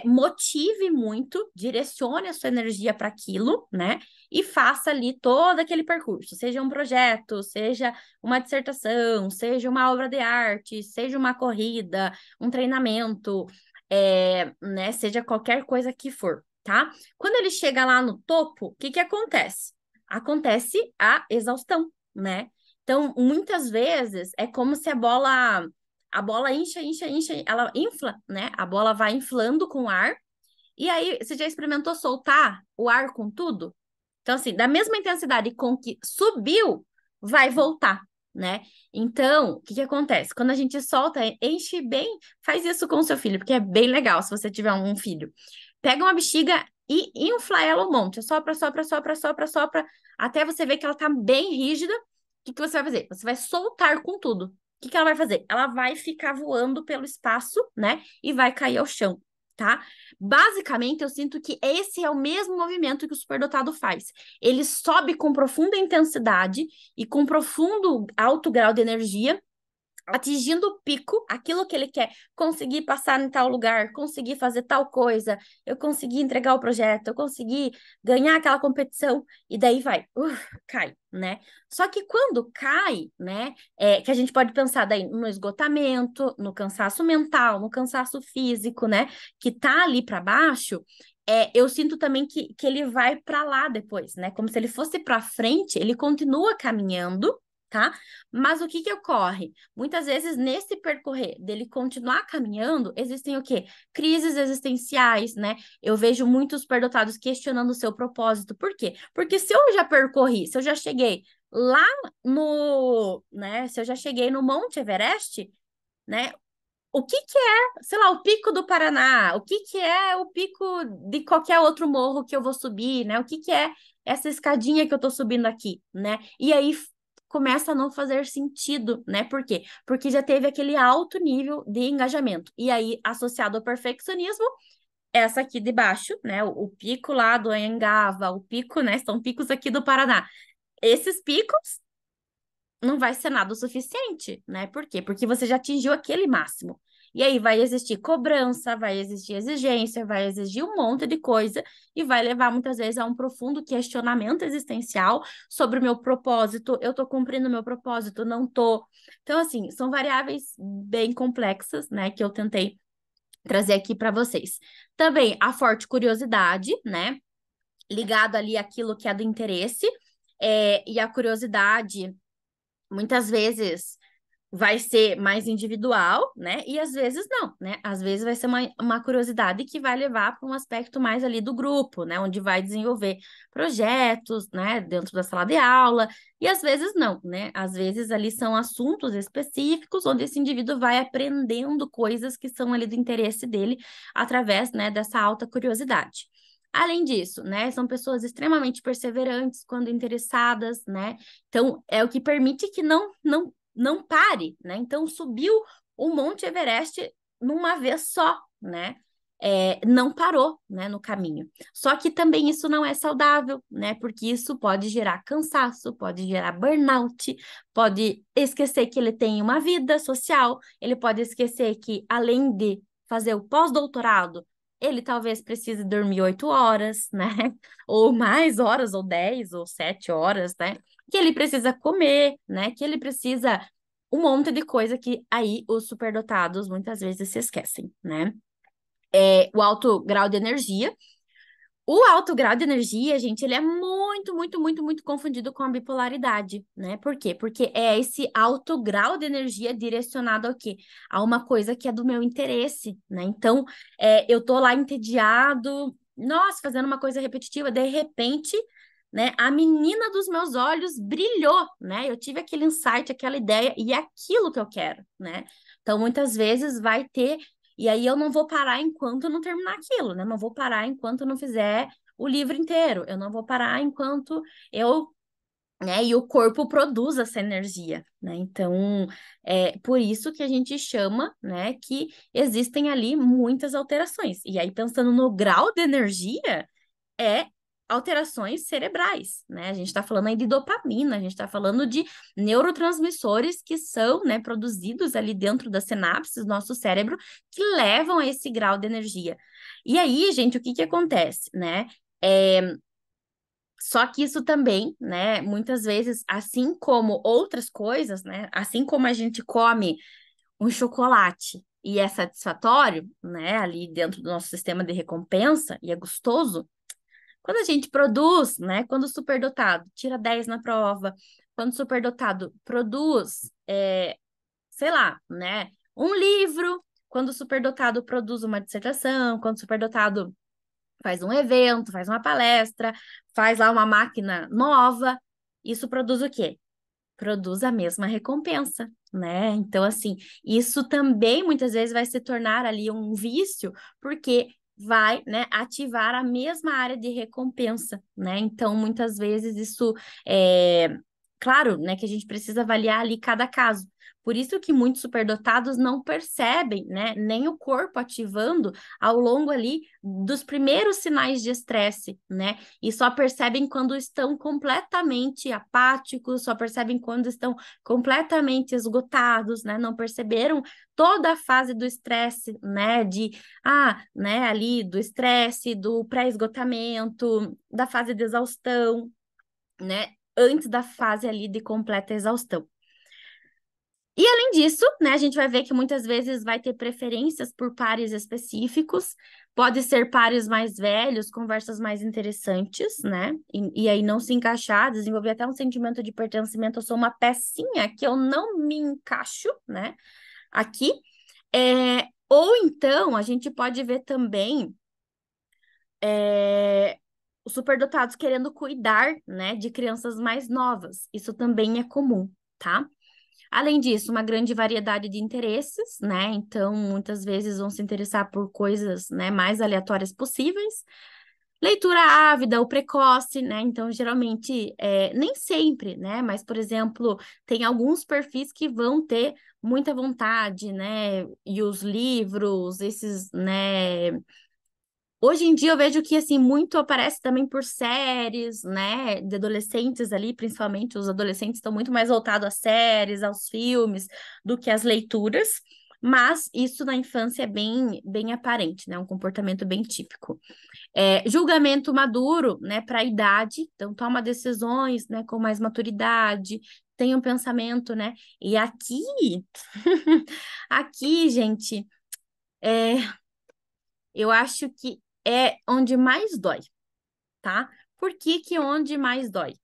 motive muito, direcione a sua energia para aquilo, né? E faça ali todo aquele percurso, seja um projeto, seja uma dissertação, seja uma obra de arte, seja uma corrida, um treinamento, né, seja qualquer coisa que for, tá? Quando ele chega lá no topo, o que que acontece? Acontece a exaustão, né? Então, muitas vezes é como se a bola incha, incha, incha, ela infla, né? A bola vai inflando com o ar. E aí, você já experimentou soltar o ar com tudo? Então, assim, da mesma intensidade com que subiu, vai voltar, né? Então, o que que acontece? Quando a gente solta, enche bem, faz isso com o seu filho, porque é bem legal se você tiver um filho. Pega uma bexiga e infla ela um monte, sopra, sopra, sopra, sopra, sopra, até você ver que ela tá bem rígida. O que que você vai fazer? Você vai soltar com tudo. O que que ela vai fazer? Ela vai ficar voando pelo espaço, né? E vai cair ao chão, tá? Basicamente, eu sinto que esse é o mesmo movimento que o superdotado faz. Ele sobe com profunda intensidade e com profundo alto grau de energia, atingindo o pico, aquilo que ele quer, conseguir passar em tal lugar, conseguir fazer tal coisa, eu consegui entregar o projeto, eu consegui ganhar aquela competição, e daí vai, cai, né? Só que quando cai, né, que a gente pode pensar daí no esgotamento, no cansaço mental, no cansaço físico, né, que tá ali para baixo. Eu sinto também que ele vai para lá depois, né? Como se ele fosse para frente, ele continua caminhando, tá? Mas o que que ocorre? Muitas vezes, nesse percorrer dele continuar caminhando, existem o quê? Crises existenciais, né? Eu vejo muitos superdotados questionando o seu propósito. Por quê? Porque se eu já percorri, se eu já cheguei lá né? Se eu já cheguei no Monte Everest, né? O que que é, sei lá, o pico do Paraná? O que que é o pico de qualquer outro morro que eu vou subir, né? O que que é essa escadinha que eu tô subindo aqui, né? E aí começa a não fazer sentido, né? Por quê? Porque já teve aquele alto nível de engajamento. E aí, associado ao perfeccionismo, essa aqui de baixo, né? O pico lá do Anhangava, o pico, né? São picos aqui do Paraná. Esses picos não vai ser nada o suficiente, né? Por quê? Porque você já atingiu aquele máximo. E aí vai existir cobrança, vai existir exigência, vai exigir um monte de coisa e vai levar muitas vezes a um profundo questionamento existencial sobre o meu propósito. Eu tô cumprindo o meu propósito? Não tô. Então, assim, são variáveis bem complexas, né, que eu tentei trazer aqui para vocês. Também a forte curiosidade, né, ligado ali àquilo que é do interesse, e a curiosidade muitas vezes vai ser mais individual, né? E às vezes não, né? Às vezes vai ser uma curiosidade que vai levar para um aspecto mais ali do grupo, né? Onde vai desenvolver projetos, né? Dentro da sala de aula, e às vezes não, né? Às vezes ali são assuntos específicos onde esse indivíduo vai aprendendo coisas que são ali do interesse dele através, né, dessa alta curiosidade. Além disso, né, são pessoas extremamente perseverantes quando interessadas, né? Então, é o que permite que não pare, né? Então, subiu o Monte Everest numa vez só, né? Não parou, né, no caminho. Só que também isso não é saudável, né? Porque isso pode gerar cansaço, pode gerar burnout, pode esquecer que ele tem uma vida social, ele pode esquecer que, além de fazer o pós-doutorado, ele talvez precise dormir 8 horas, né? Ou mais horas, ou 10, ou 7 horas, né? Que ele precisa comer, né? Que ele precisa um monte de coisa que aí os superdotados muitas vezes se esquecem, né? o alto grau de energia. O alto grau de energia, gente, ele é muito, muito, muito, muito confundido com a bipolaridade, né? Por quê? Porque é esse alto grau de energia direcionado ao quê? A uma coisa que é do meu interesse, né? Então, eu tô lá entediado, nossa, fazendo uma coisa repetitiva, de repente, né, a menina dos meus olhos brilhou, né? Eu tive aquele insight, aquela ideia, e é aquilo que eu quero, né? Então, muitas vezes vai ter e aí eu não vou parar enquanto eu não terminar aquilo, né? Não vou parar enquanto eu não fizer o livro inteiro. Eu não vou parar enquanto eu, né? E o corpo produz essa energia, né? Então, é por isso que a gente chama, né? Que existem ali muitas alterações. E aí, pensando no grau de energia, é alterações cerebrais, né? A gente está falando aí de dopamina, a gente está falando de neurotransmissores que são, né, produzidos ali dentro das sinapses do nosso cérebro que levam a esse grau de energia. E aí, gente, o que que acontece, né? Só que isso também, né, muitas vezes, assim como outras coisas, né, assim como a gente come um chocolate e é satisfatório, né, ali dentro do nosso sistema de recompensa e é gostoso, quando a gente produz, né? Quando o superdotado tira 10 na prova, quando o superdotado produz, sei lá, né? Um livro, quando o superdotado produz uma dissertação, quando o superdotado faz um evento, faz uma palestra, faz lá uma máquina nova, isso produz o quê? Produz a mesma recompensa, né? Então, assim, isso também muitas vezes vai se tornar ali um vício, porque vai, né, ativar a mesma área de recompensa, né? Então, muitas vezes isso é claro, né, que a gente precisa avaliar ali cada caso. Por isso que muitos superdotados não percebem, né, nem o corpo ativando ao longo ali dos primeiros sinais de estresse, né? E só percebem quando estão completamente apáticos, só percebem quando estão completamente esgotados, né? Não perceberam toda a fase do estresse, né? Né, ali do estresse, do pré-esgotamento, da fase de exaustão, né? Antes da fase ali de completa exaustão. E além disso, né, a gente vai ver que muitas vezes vai ter preferências por pares específicos, pode ser pares mais velhos, conversas mais interessantes, né? E aí não se encaixar, desenvolver até um sentimento de pertencimento, eu sou uma pecinha que eu não me encaixo, né? Aqui. Ou então a gente pode ver também os superdotados querendo cuidar, né, de crianças mais novas. Isso também é comum, tá? Além disso, uma grande variedade de interesses, né? Então, muitas vezes vão se interessar por coisas, né, mais aleatórias possíveis. Leitura ávida ou precoce, né? Então, geralmente, nem sempre, né? Mas, por exemplo, tem alguns perfis que vão ter muita vontade, né? E os livros, esses, né? Hoje em dia eu vejo que assim muito aparece também por séries, né, de adolescentes ali, principalmente os adolescentes estão muito mais voltados às séries, aos filmes, do que às leituras, mas isso na infância é bem bem aparente, né, um comportamento bem típico. Julgamento maduro, né, para a idade, então toma decisões, né, com mais maturidade, tem um pensamento, né, e aqui, aqui, gente, é, eu acho que é onde mais dói, tá? Por que que onde mais dói?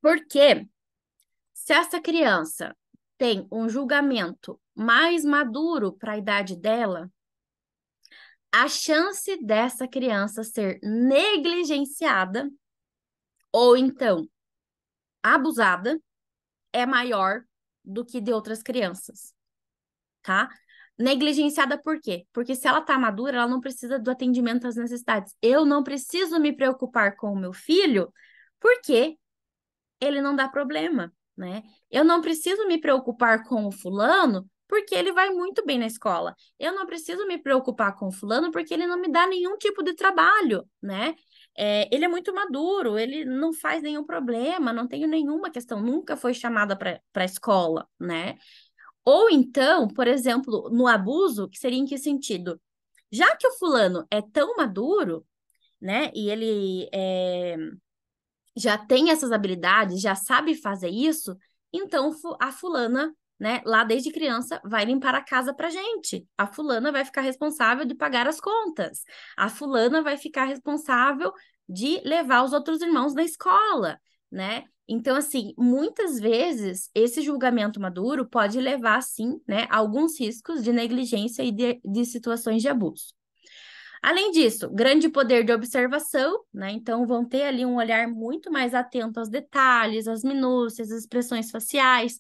Porque se essa criança tem um julgamento mais maduro para a idade dela, a chance dessa criança ser negligenciada ou então abusada é maior do que de outras crianças, tá? Negligenciada por quê? Porque se ela tá madura, ela não precisa do atendimento às necessidades. Eu não preciso me preocupar com o meu filho, porque ele não dá problema, né? Eu não preciso me preocupar com o fulano porque ele vai muito bem na escola. Eu não preciso me preocupar com o fulano porque ele não me dá nenhum tipo de trabalho, né? Ele é muito maduro, ele não faz nenhum problema, não tenho nenhuma questão, nunca foi chamada para a escola, né? Ou então, por exemplo, no abuso, que seria em que sentido? Já que o fulano é tão maduro, né, e ele já tem essas habilidades, já sabe fazer isso, então a fulana né, lá desde criança, vai limpar a casa pra gente. A fulana vai ficar responsável de pagar as contas. A fulana vai ficar responsável de levar os outros irmãos na escola, né? Então, assim, muitas vezes esse julgamento maduro pode levar, sim, né, a alguns riscos de negligência e de situações de abuso. Além disso, grande poder de observação, né? Então, vão ter ali um olhar muito mais atento aos detalhes, às minúcias, às expressões faciais,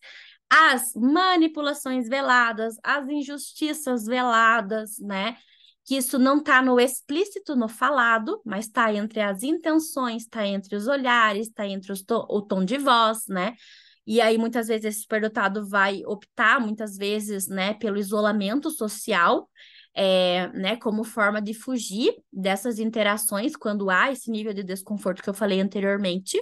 às manipulações veladas, às injustiças veladas, né? Que isso não está no explícito, no falado, mas está entre as intenções, está entre os olhares, está entre o tom de voz, né? E aí, muitas vezes, esse superdotado vai optar, muitas vezes, né, pelo isolamento social, né, como forma de fugir dessas interações quando há esse nível de desconforto que eu falei anteriormente.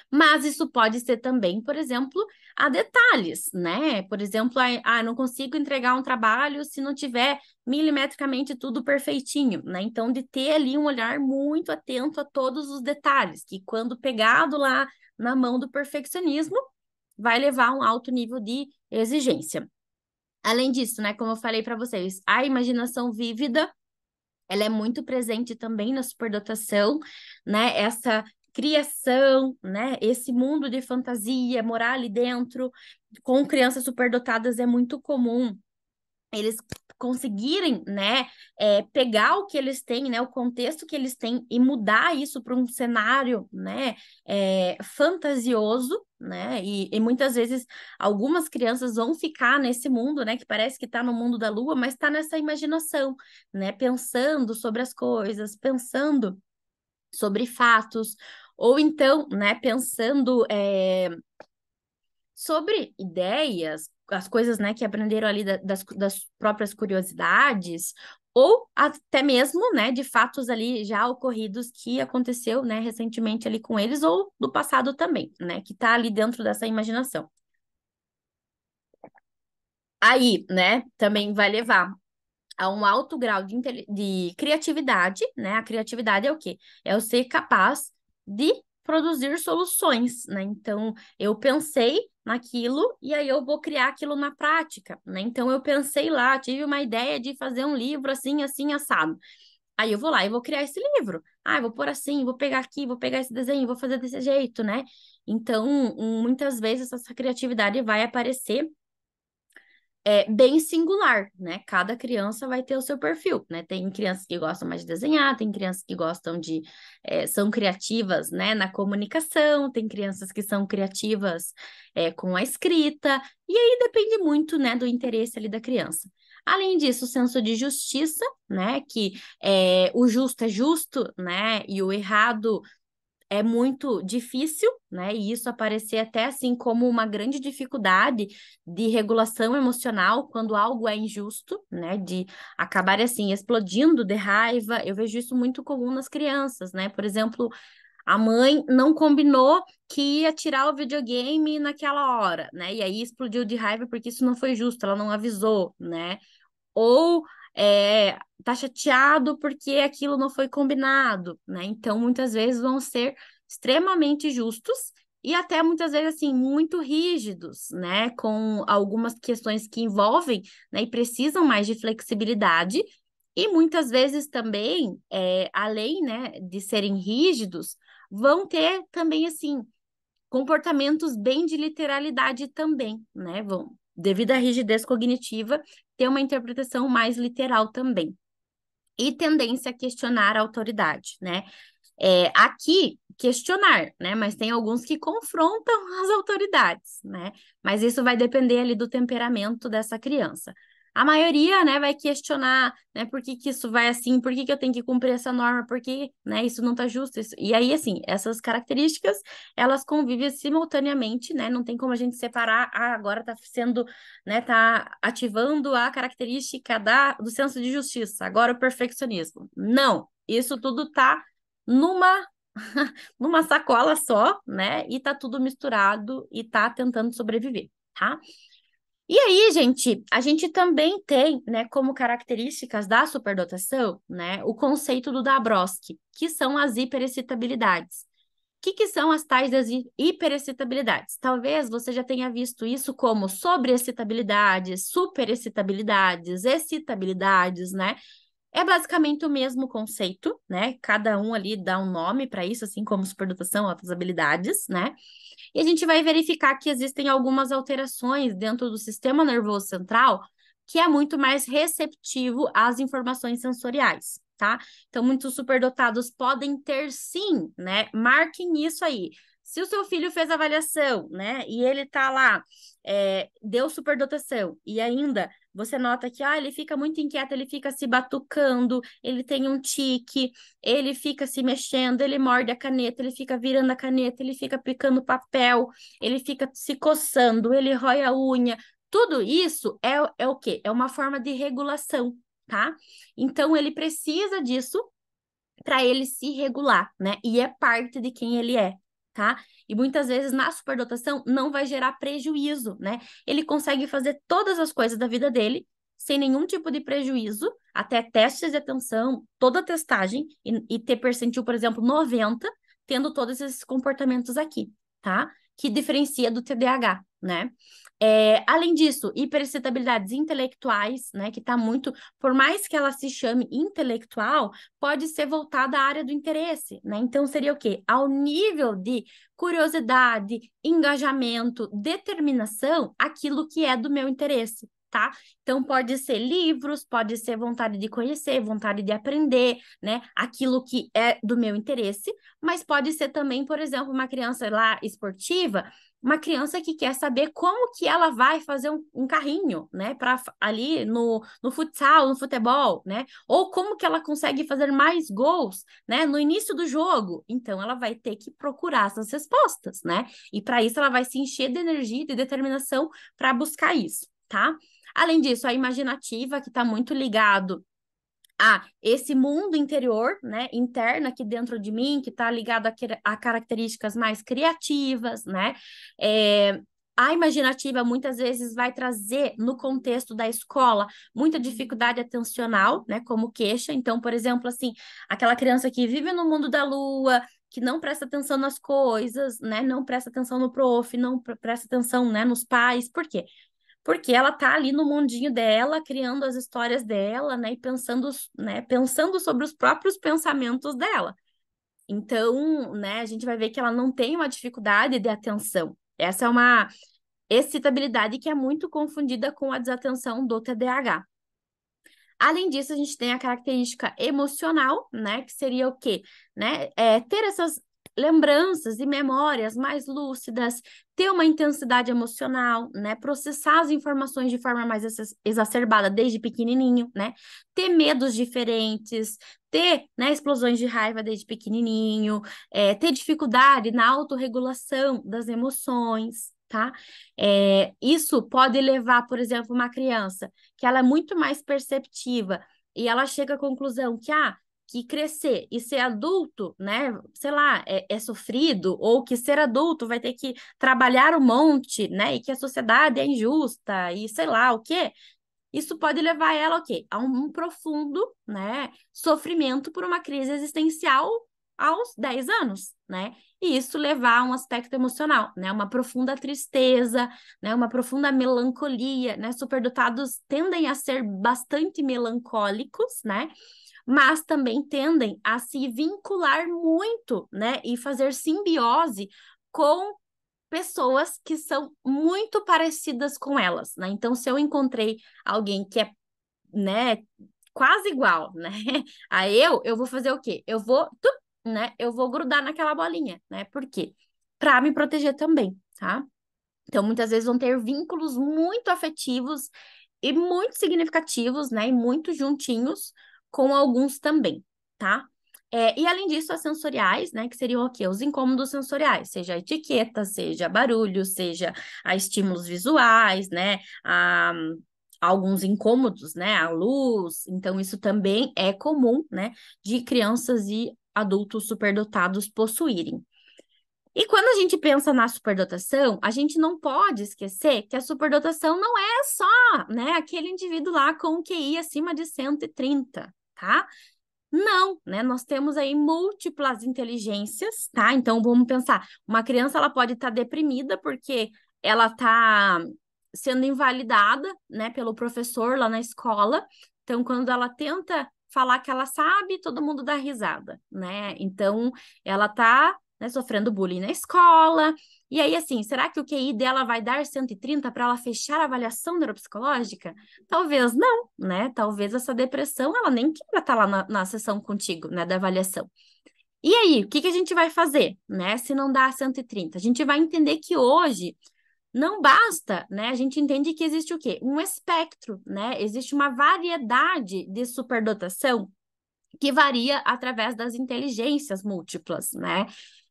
Mas isso pode ser também, por exemplo, a detalhes, né? Por exemplo, não consigo entregar um trabalho se não tiver milimetricamente tudo perfeitinho, né? Então, de ter ali um olhar muito atento a todos os detalhes, que quando pegado lá na mão do perfeccionismo, vai levar a um alto nível de exigência. Além disso, né, como eu falei para vocês, a imaginação vívida, ela é muito presente também na superdotação, né? Essa criação, né? Esse mundo de fantasia, morar ali dentro, com crianças superdotadas é muito comum eles conseguirem, né, pegar o que eles têm, né, o contexto que eles têm e mudar isso para um cenário, né, fantasioso, né, e muitas vezes algumas crianças vão ficar nesse mundo, né, que parece que está no mundo da lua, mas está nessa imaginação, né, pensando sobre as coisas, pensando sobre fatos, ou então, né, pensando sobre ideias, as coisas, né, que aprenderam ali das próprias curiosidades, ou até mesmo, né, de fatos ali já ocorridos que aconteceu, né, recentemente ali com eles, ou do passado também, né, que tá ali dentro dessa imaginação. Aí, né, também vai levar a um alto grau de criatividade, né? A criatividade é o quê? É eu ser capaz de produzir soluções, né? Então, eu pensei naquilo e aí eu vou criar aquilo na prática, né? Então, eu pensei lá, tive uma ideia de fazer um livro assim, assim, assado. Aí eu vou lá e vou criar esse livro. Ah, eu vou pôr assim, vou pegar aqui, vou pegar esse desenho, vou fazer desse jeito, né? Então, muitas vezes essa criatividade vai aparecer bem singular, né? Cada criança vai ter o seu perfil, né? Tem crianças que gostam mais de desenhar, tem crianças que gostam são criativas, né, na comunicação, tem crianças que são criativas com a escrita, e aí depende muito, né, do interesse ali da criança. Além disso, o senso de justiça, né, que o justo é justo, né, e o errado é muito difícil, né? E isso aparecer até assim como uma grande dificuldade de regulação emocional quando algo é injusto, né? De acabar assim explodindo de raiva. Eu vejo isso muito comum nas crianças, né? Por exemplo, a mãe não combinou que ia tirar o videogame naquela hora, né? E aí explodiu de raiva porque isso não foi justo, ela não avisou, né? Ou tá chateado porque aquilo não foi combinado, né? Então, muitas vezes vão ser extremamente justos e até muitas vezes assim muito rígidos, né? Com algumas questões que envolvem, né, e precisam mais de flexibilidade. E muitas vezes também, além, né, de serem rígidos, vão ter também assim comportamentos bem de literalidade também, né? Vão, devido à rigidez cognitiva, ter uma interpretação mais literal também. E tendência a questionar a autoridade, né? Aqui, questionar, né? Mas tem alguns que confrontam as autoridades, né? Mas isso vai depender ali do temperamento dessa criança. A maioria, né, vai questionar, né, por que que isso vai assim, por que que eu tenho que cumprir essa norma, por que, né, isso não tá justo. E aí, assim, essas características, elas convivem simultaneamente, né? Não tem como a gente separar, agora tá sendo, né, tá ativando a característica do senso de justiça, agora o perfeccionismo. Não, isso tudo tá numa numa sacola só, né? E tá tudo misturado e tá tentando sobreviver, tá? E aí, gente, a gente também tem, né, como características da superdotação, né, o conceito do Dabrowski, que são as hiperexcitabilidades. que são as tais das hiperexcitabilidades? Talvez você já tenha visto isso como sobreexcitabilidades, superexcitabilidades, excitabilidades, né? É basicamente o mesmo conceito, né? Cada um ali dá um nome para isso, assim como superdotação, altas habilidades, né? E a gente vai verificar que existem algumas alterações dentro do sistema nervoso central que é muito mais receptivo às informações sensoriais, tá? Então, muitos superdotados podem ter sim, né? Marquem isso aí. Se o seu filho fez avaliação, né, e ele tá lá, deu superdotação, e ainda você nota que ele fica muito inquieto, ele fica se batucando, ele tem um tique, ele fica se mexendo, ele morde a caneta, ele fica virando a caneta, ele fica picando papel, ele fica se coçando, ele rói a unha. Tudo isso é o quê? É uma forma de regulação, tá? Então, ele precisa disso para ele se regular, né? E é parte de quem ele é, tá? E muitas vezes na superdotação não vai gerar prejuízo, né? Ele consegue fazer todas as coisas da vida dele sem nenhum tipo de prejuízo, até testes de atenção, toda a testagem, e ter percentil, por exemplo, 90, tendo todos esses comportamentos aqui, tá? Que diferencia do TDAH, né? Além disso, hiperexcitabilidades intelectuais, né? Que tá muito, por mais que ela se chame intelectual, pode ser voltada à área do interesse, né? Então, seria o quê? Ao nível de curiosidade, engajamento, determinação, aquilo que é do meu interesse, tá? Então, pode ser livros, pode ser vontade de conhecer, vontade de aprender, né? Aquilo que é do meu interesse, mas pode ser também, por exemplo, uma criança lá esportiva, uma criança que quer saber como que ela vai fazer um carrinho, né, para ali no futsal, no futebol, né, ou como que ela consegue fazer mais gols, né, no início do jogo. Então, ela vai ter que procurar essas respostas, né, e para isso ela vai se encher de energia e de determinação para buscar isso, tá? Além disso, a imaginativa, que está muito ligado esse mundo interior, né, interno aqui dentro de mim, que está ligado a características mais criativas, né? A imaginativa muitas vezes vai trazer, no contexto da escola, muita dificuldade atencional, né, como queixa. Então, por exemplo, assim, aquela criança que vive no mundo da lua, que não presta atenção nas coisas, né, não presta atenção no prof, não presta atenção, né, nos pais. Por quê? Porque ela tá ali no mundinho dela, criando as histórias dela, né, e pensando sobre os próprios pensamentos dela. Então, né, a gente vai ver que ela não tem uma dificuldade de atenção. Essa é uma excitabilidade que é muito confundida com a desatenção do TDAH. Além disso, a gente tem a característica emocional, né? Que seria o quê? Né? Ter essas lembranças e memórias mais lúcidas, ter uma intensidade emocional, né? Processar as informações de forma mais exacerbada desde pequenininho, né? Ter medos diferentes, ter, né, explosões de raiva desde pequenininho, ter dificuldade na autorregulação das emoções, tá? Isso pode levar, por exemplo, uma criança que ela é muito mais perceptiva e ela chega à conclusão que crescer e ser adulto, né, sei lá, é sofrido, ou que ser adulto vai ter que trabalhar um monte, né, e que a sociedade é injusta, e sei lá o quê. Isso pode levar ela, o quê? A um profundo, né, sofrimento por uma crise existencial aos 10 anos, né? E isso levar a um aspecto emocional, né? Uma profunda tristeza, né? Uma profunda melancolia, né? Superdotados tendem a ser bastante melancólicos, né? Mas também tendem a se vincular muito, né? E fazer simbiose com pessoas que são muito parecidas com elas, né? Então, se eu encontrei alguém que é, né, quase igual, né, a eu vou fazer o quê? Né? Eu vou grudar naquela bolinha, né? Por quê? Para me proteger também, tá? Então, muitas vezes vão ter vínculos muito afetivos e muito significativos, né? E muito juntinhos com alguns também, tá? E além disso, as sensoriais, né? Que seriam o quê? Os incômodos sensoriais, seja a etiqueta, seja barulho, seja a estímulos visuais, né? Alguns incômodos, né? A luz. Então, isso também é comum, né? De crianças e adultos superdotados possuírem. E quando a gente pensa na superdotação, a gente não pode esquecer que a superdotação não é só, né, aquele indivíduo lá com um QI acima de 130, tá? Não, né? Nós temos aí múltiplas inteligências, tá? Então vamos pensar, uma criança ela pode estar deprimida porque ela está sendo invalidada, né, pelo professor lá na escola. Então quando ela tenta falar que ela sabe, todo mundo dá risada, né? Então ela tá, né, sofrendo bullying na escola. E aí assim, será que o QI dela vai dar 130 para ela fechar a avaliação neuropsicológica? Talvez não, né? Talvez essa depressão, ela nem queira estar lá na sessão contigo, né, da avaliação. E aí, o que que a gente vai fazer, né, se não dá 130? A gente vai entender que hoje não basta, né? A gente entende que existe o quê? Um espectro, né? Existe uma variedade de superdotação que varia através das inteligências múltiplas, né?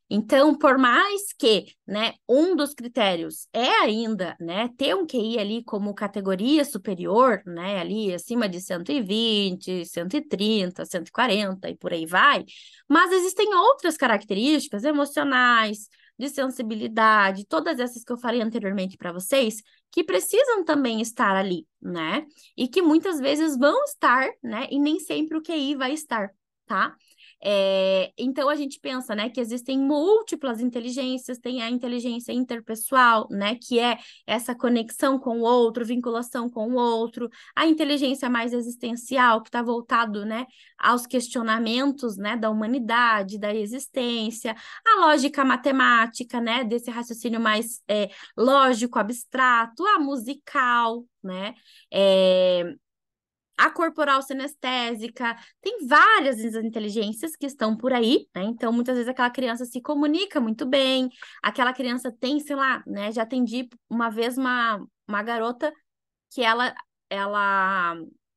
Então, por mais que, né, um dos critérios é ainda, né, ter um QI ali como categoria superior, né, ali acima de 120, 130, 140 e por aí vai, mas existem outras características emocionais, de sensibilidade, todas essas que eu falei anteriormente para vocês, que precisam também estar ali, né? E que muitas vezes vão estar, né, e nem sempre o QI vai estar, tá? Então a gente pensa, né, que existem múltiplas inteligências, tem a inteligência interpessoal, né, que é essa conexão com o outro, vinculação com o outro, a inteligência mais existencial, que está voltado, né, aos questionamentos, né, da humanidade, da existência, a lógica matemática, né, desse raciocínio mais lógico, abstrato, a musical, né, é, a corporal sinestésica, tem várias inteligências que estão por aí, né? Então, muitas vezes aquela criança se comunica muito bem, aquela criança tem, sei lá, né? Já atendi uma vez uma garota que ela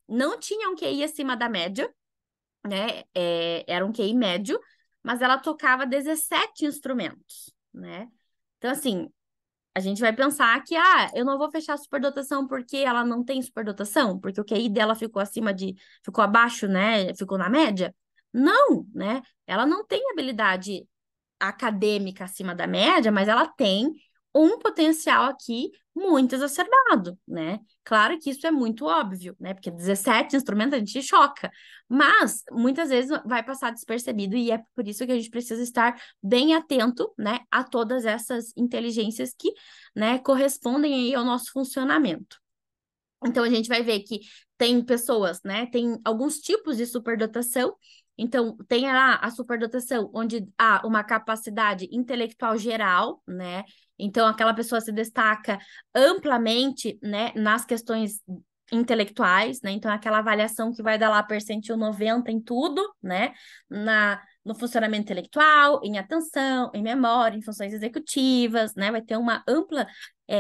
não tinha um QI acima da média, né? Era um QI médio, mas ela tocava 17 instrumentos, né? Então, assim, a gente vai pensar que, eu não vou fechar a superdotação porque ela não tem superdotação, porque o QI dela ficou abaixo, né? Ficou na média. Não, né? Ela não tem habilidade acadêmica acima da média, mas ela tem um potencial aqui muito exacerbado, né? Claro que isso é muito óbvio, né? Porque 17 instrumentos a gente choca, mas muitas vezes vai passar despercebido e é por isso que a gente precisa estar bem atento, né, a todas essas inteligências que, né, correspondem aí ao nosso funcionamento. Então, a gente vai ver que tem pessoas, né? Tem alguns tipos de superdotação. Então, tem a superdotação onde há uma capacidade intelectual geral, né? Então, aquela pessoa se destaca amplamente, né, nas questões intelectuais, né? Então, aquela avaliação que vai dar lá percentil 90 em tudo, né? No funcionamento intelectual, em atenção, em memória, em funções executivas, né? Vai ter uma ampla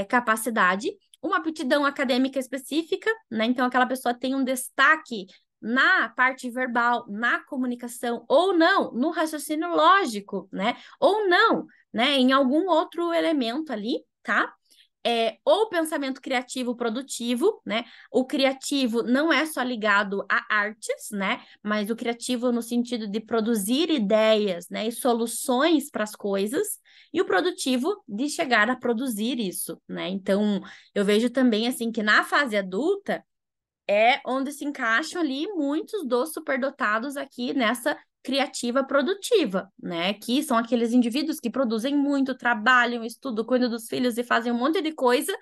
capacidade uma aptidão acadêmica específica, né? Então, aquela pessoa tem um destaque na parte verbal, na comunicação, ou não, no raciocínio lógico, né? Ou não, né? Em algum outro elemento ali, tá? Ou pensamento criativo produtivo, né? O criativo não é só ligado a artes, né? Mas o criativo no sentido de produzir ideias, né? E soluções para as coisas, e o produtivo de chegar a produzir isso, né? Então, eu vejo também, assim, que na fase adulta é onde se encaixam ali muitos dos superdotados aqui nessa criativa produtiva, né? Que são aqueles indivíduos que produzem muito, trabalham, estudam, cuidam dos filhos e fazem um monte de coisa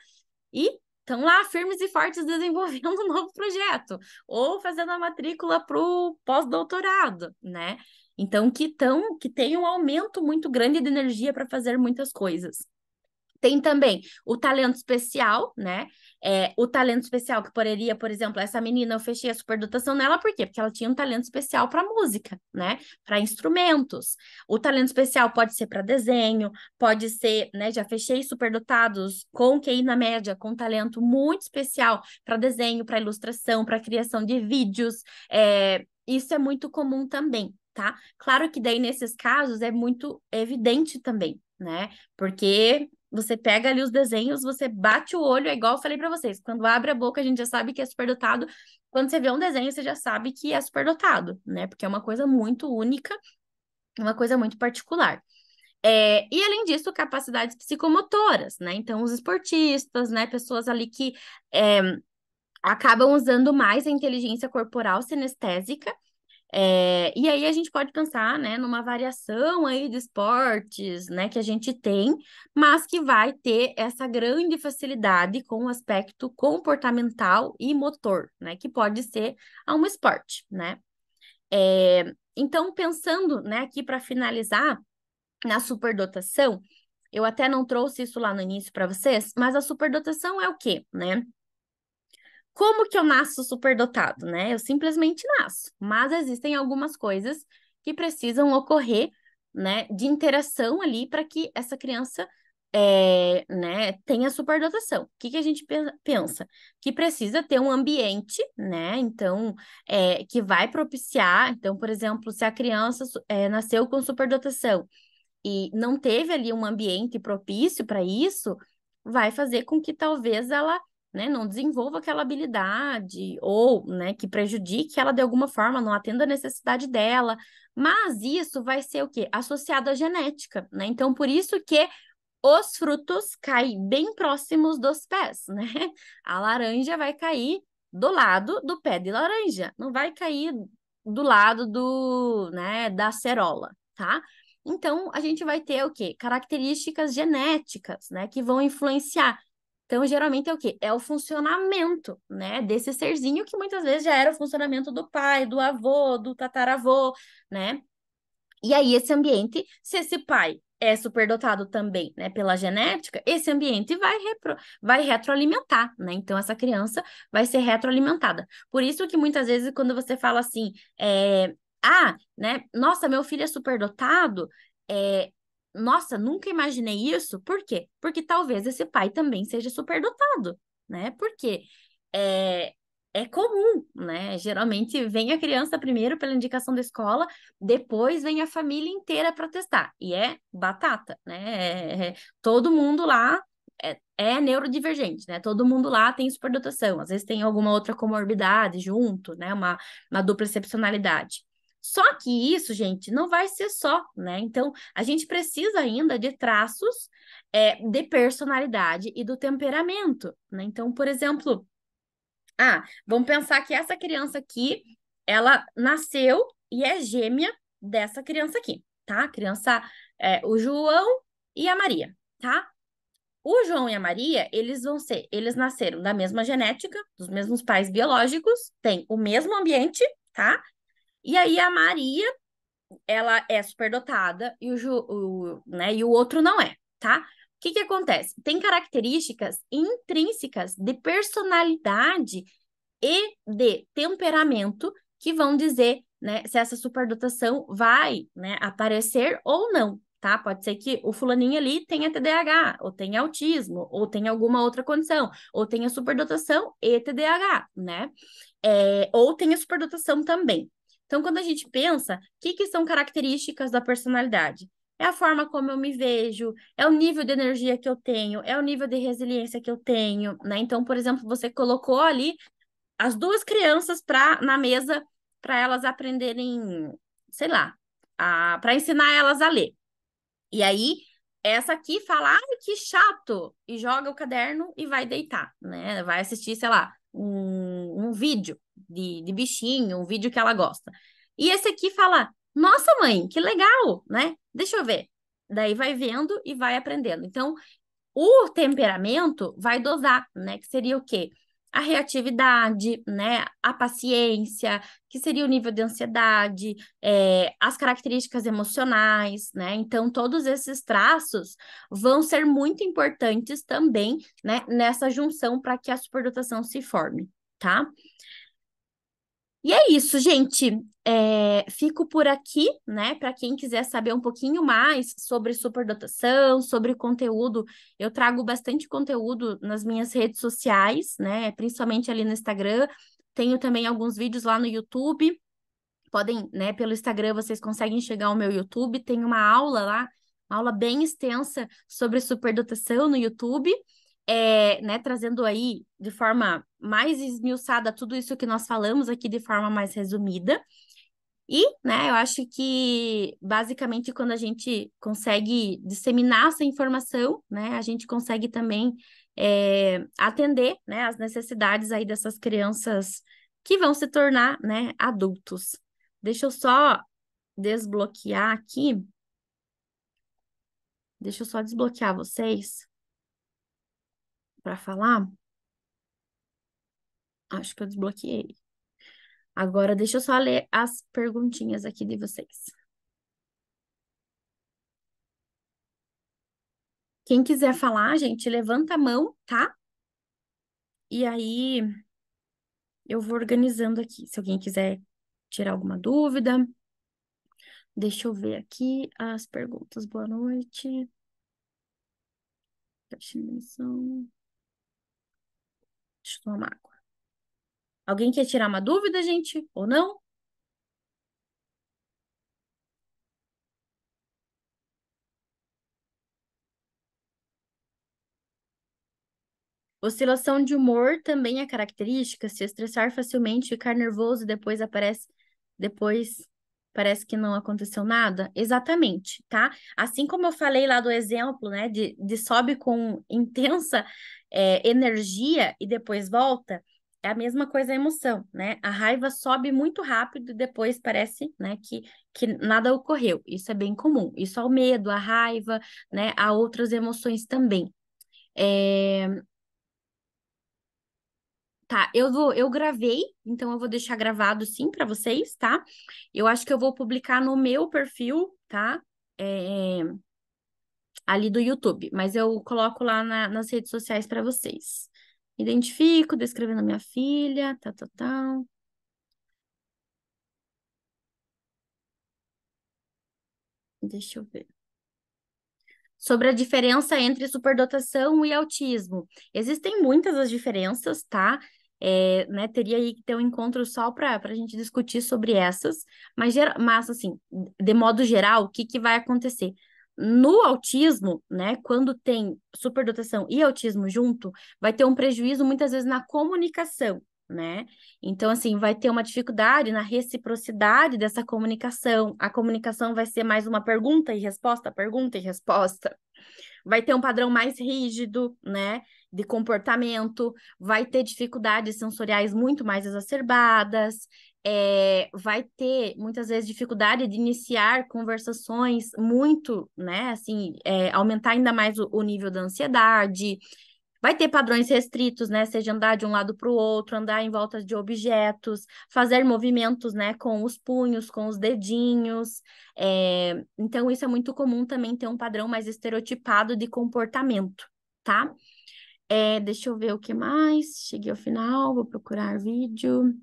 e estão lá firmes e fortes desenvolvendo um novo projeto ou fazendo a matrícula para o pós-doutorado, né? Então, que tem um aumento muito grande de energia para fazer muitas coisas. Tem também o talento especial, né? O talento especial que poderia, por exemplo, essa menina, eu fechei a superdotação nela, por quê? Porque ela tinha um talento especial para música, né? Para instrumentos. O talento especial pode ser para desenho, pode ser, né? Já fechei superdotados com QI na média, com talento muito especial para desenho, para ilustração, para criação de vídeos. Isso é muito comum também, tá? Claro que daí, nesses casos, é muito evidente também, né? Porque você pega ali os desenhos, você bate o olho, é igual eu falei para vocês, quando abre a boca a gente já sabe que é superdotado, quando você vê um desenho você já sabe que é superdotado, né? Porque é uma coisa muito única, uma coisa muito particular. E além disso, capacidades psicomotoras, né? Então, os esportistas, né? Pessoas ali que acabam usando mais a inteligência corporal sinestésica E aí a gente pode pensar, né, numa variação aí de esportes, né, que a gente tem, mas que vai ter essa grande facilidade com o aspecto comportamental e motor, né, que pode ser um esporte, né? Então, pensando, né, aqui para finalizar, na superdotação, eu até não trouxe isso lá no início para vocês, mas a superdotação é o quê, né? Como que eu nasço superdotado, né? Eu simplesmente nasço, mas existem algumas coisas que precisam ocorrer, né, de interação ali para que essa criança né, tenha superdotação. O que que a gente pensa? Que precisa ter um ambiente, né? Então, que vai propiciar. Então, por exemplo, se a criança nasceu com superdotação e não teve ali um ambiente propício para isso, vai fazer com que talvez ela, né, não desenvolva aquela habilidade ou, né, que prejudique ela de alguma forma, não atenda a necessidade dela. Mas isso vai ser o quê? Associado à genética, né? Então, por isso que os frutos caem bem próximos dos pés, né? A laranja vai cair do lado do pé de laranja, não vai cair do lado né, da acerola, tá? Então, a gente vai ter o quê? Características genéticas, né, que vão influenciar. Então, geralmente é o quê? É o funcionamento, né, desse serzinho que muitas vezes já era o funcionamento do pai, do avô, do tataravô, né? E aí, esse ambiente, se esse pai é superdotado também, né, pela genética, esse ambiente vai retroalimentar, né? Então, essa criança vai ser retroalimentada. Por isso que muitas vezes, quando você fala assim, né, nossa, meu filho é superdotado, nossa, nunca imaginei isso. Por quê? Porque talvez esse pai também seja superdotado, né? Porque é, é comum, né? Geralmente vem a criança primeiro pela indicação da escola, depois vem a família inteira para testar. E é batata, né? Todo mundo lá é neurodivergente, né? Todo mundo lá tem superdotação. Às vezes tem alguma outra comorbidade junto, né? Uma dupla excepcionalidade. Só que isso, gente, não vai ser só, né? Então, a gente precisa ainda de traços de personalidade e do temperamento, né? Então, por exemplo, vamos pensar que essa criança aqui, ela nasceu e é gêmea dessa criança aqui, tá? A criança, o João e a Maria, tá? O João e a Maria, eles nasceram da mesma genética, dos mesmos pais biológicos, têm o mesmo ambiente, tá? E aí a Maria, ela é superdotada e né, e o outro não é, tá? O que que acontece? Tem características intrínsecas de personalidade e de temperamento que vão dizer, né, se essa superdotação vai, né, aparecer ou não, tá? Pode ser que o fulaninho ali tenha TDAH, ou tenha autismo, ou tenha alguma outra condição, ou tenha superdotação e TDAH, né? Ou tenha superdotação também. Então, quando a gente pensa, o que são características da personalidade? É a forma como eu me vejo, é o nível de energia que eu tenho, é o nível de resiliência que eu tenho, né? Então, por exemplo, você colocou ali as duas crianças na mesa para elas aprenderem, sei lá, para ensinar elas a ler. E aí, essa aqui fala, ai, que chato, e joga o caderno e vai deitar, né? Vai assistir, sei lá, um vídeo de bichinho, um vídeo que ela gosta. E esse aqui fala, nossa, mãe, que legal, né? Deixa eu ver. Daí vai vendo e vai aprendendo. Então, o temperamento vai dosar, né? Que seria o quê? A reatividade, né? A paciência, que seria o nível de ansiedade, as características emocionais, né? Então, todos esses traços vão ser muito importantes também, né? Nessa junção para que a superdotação se forme, tá? E é isso, gente. Fico por aqui, né? Para quem quiser saber um pouquinho mais sobre superdotação, sobre conteúdo, eu trago bastante conteúdo nas minhas redes sociais, né? Principalmente ali no Instagram. Tenho também alguns vídeos lá no YouTube. Podem, né? Pelo Instagram vocês conseguem chegar ao meu YouTube. Tem uma aula lá, uma aula bem extensa sobre superdotação no YouTube né, trazendo aí de forma mais esmiuçada tudo isso que nós falamos aqui de forma mais resumida. E, né, eu acho que basicamente quando a gente consegue disseminar essa informação, né, a gente consegue também atender, né, as necessidades aí dessas crianças que vão se tornar, né, adultos. Deixa eu só desbloquear aqui. Deixa eu só desbloquear vocês para falar. Acho que eu desbloqueei. Agora, deixa eu só ler as perguntinhas aqui de vocês. Quem quiser falar, gente, levanta a mão, tá? E aí eu vou organizando aqui. Se alguém quiser tirar alguma dúvida, deixa eu ver aqui as perguntas. Boa noite. Preste atenção. Deixa eu tomar água. Alguém quer tirar uma dúvida, gente? Ou não? Oscilação de humor também é característica. Se estressar facilmente, ficar nervoso e depois parece que não aconteceu nada. Exatamente, tá? Assim como eu falei lá do exemplo, né, de sobe com intensa energia e depois volta, é a mesma coisa a emoção, né? A raiva sobe muito rápido e depois parece, né, que nada ocorreu. Isso é bem comum. Isso é o medo, a raiva, né? Há outras emoções também. É, Tá, eu gravei, então eu vou deixar gravado sim para vocês, tá? Eu acho que eu vou publicar no meu perfil, tá? É, ali do YouTube, mas eu coloco lá nas redes sociais para vocês. Identifico, descrevendo a minha filha, tá, tá, tá. Deixa eu ver. Sobre a diferença entre superdotação e autismo. Existem muitas as diferenças, tá? Né, teria aí que ter um encontro só para a gente discutir sobre essas, mas assim, de modo geral, o que, que vai acontecer? No autismo, né, quando tem superdotação e autismo junto, vai ter um prejuízo muitas vezes na comunicação, né? Então, assim, vai ter uma dificuldade na reciprocidade dessa comunicação. A comunicação vai ser mais uma pergunta e resposta. Vai ter um padrão mais rígido, né, de comportamento, vai ter dificuldades sensoriais muito mais exacerbadas, vai ter muitas vezes dificuldade de iniciar conversações muito, né, assim, aumentar ainda mais o nível da ansiedade. Vai ter padrões restritos, né? Seja andar de um lado para o outro, andar em volta de objetos, fazer movimentos, né? Com os punhos, com os dedinhos. Então, isso é muito comum também ter um padrão mais estereotipado de comportamento, tá? Deixa eu ver o que mais. Cheguei ao final, vou procurar vídeo.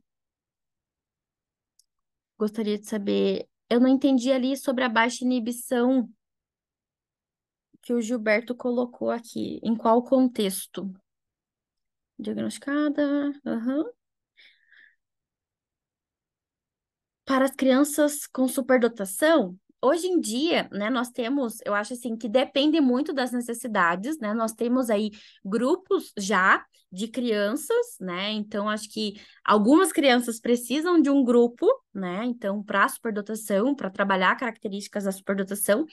Gostaria de saber. Eu não entendi ali sobre a baixa inibição que o Gilberto colocou aqui. Em qual contexto? Diagnosticada. Aham. Para as crianças com superdotação, hoje em dia, né, nós temos, eu acho assim, que depende muito das necessidades, né? Nós temos aí grupos já de crianças, né? Então, acho que algumas crianças precisam de um grupo, né? Então, para a superdotação, para trabalhar características da superdotação.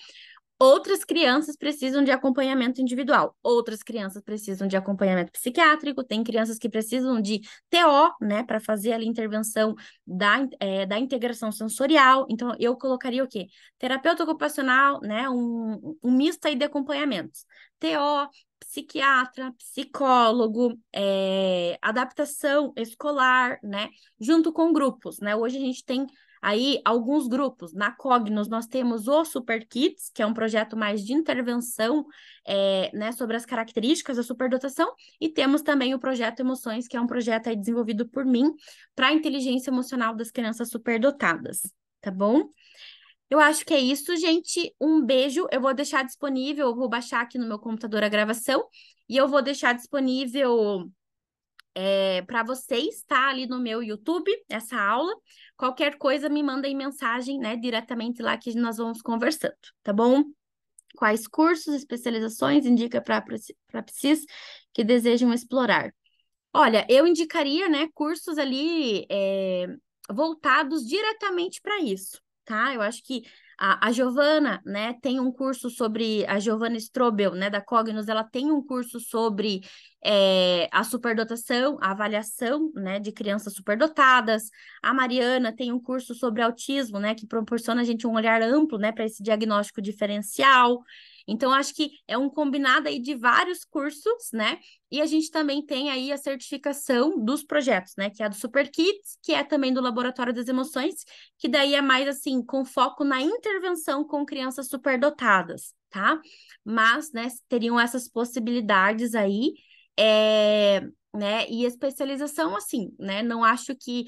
Outras crianças precisam de acompanhamento individual, outras crianças precisam de acompanhamento psiquiátrico, tem crianças que precisam de TO, né, para fazer ali a intervenção da integração sensorial. Então, eu colocaria o quê? Terapeuta ocupacional, né, um misto aí de acompanhamentos. TO, psiquiatra, psicólogo, adaptação escolar, né, junto com grupos, né? Hoje a gente tem aí, alguns grupos, na Cognos, nós temos o Super Kids, que é um projeto mais de intervenção, né, sobre as características da superdotação, e temos também o Projeto Emoções, que é um projeto aí desenvolvido por mim para a inteligência emocional das crianças superdotadas, tá bom? Eu acho que é isso, gente. Um beijo. Eu vou deixar disponível, eu vou baixar aqui no meu computador a gravação, e eu vou deixar disponível para vocês, tá? Ali no meu YouTube, essa aula. Qualquer coisa, me mandem mensagem, né? Diretamente lá que nós vamos conversando, tá bom? Quais cursos, especializações indica para PSIS que desejam explorar? Olha, eu indicaria, né, cursos ali voltados diretamente para isso, tá? Eu acho que A Giovana, né, tem um curso sobre, a Giovana Strobel, né, da Cognos, ela tem um curso sobre a superdotação, a avaliação, né, de crianças superdotadas. A Mariana tem um curso sobre autismo, né, que proporciona a gente um olhar amplo, né, para esse diagnóstico diferencial. Então, acho que é um combinado aí de vários cursos, né? E a gente também tem aí a certificação dos projetos, né? Que é a do Super Kids, que é também do Laboratório das Emoções, que daí é mais assim, com foco na intervenção com crianças superdotadas, tá? Mas, né, teriam essas possibilidades aí, né? E especialização, assim, né? Não acho que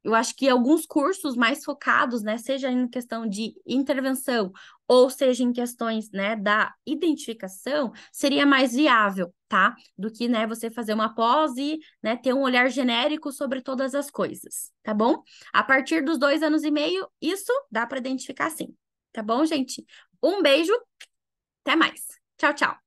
eu acho que alguns cursos mais focados, né, seja em questão de intervenção ou seja em questões, né, da identificação, seria mais viável, tá? Do que, né, você fazer uma pós e, né, ter um olhar genérico sobre todas as coisas, tá bom? A partir dos 2 anos e meio, isso dá para identificar sim, tá bom, gente? Um beijo, até mais. Tchau, tchau.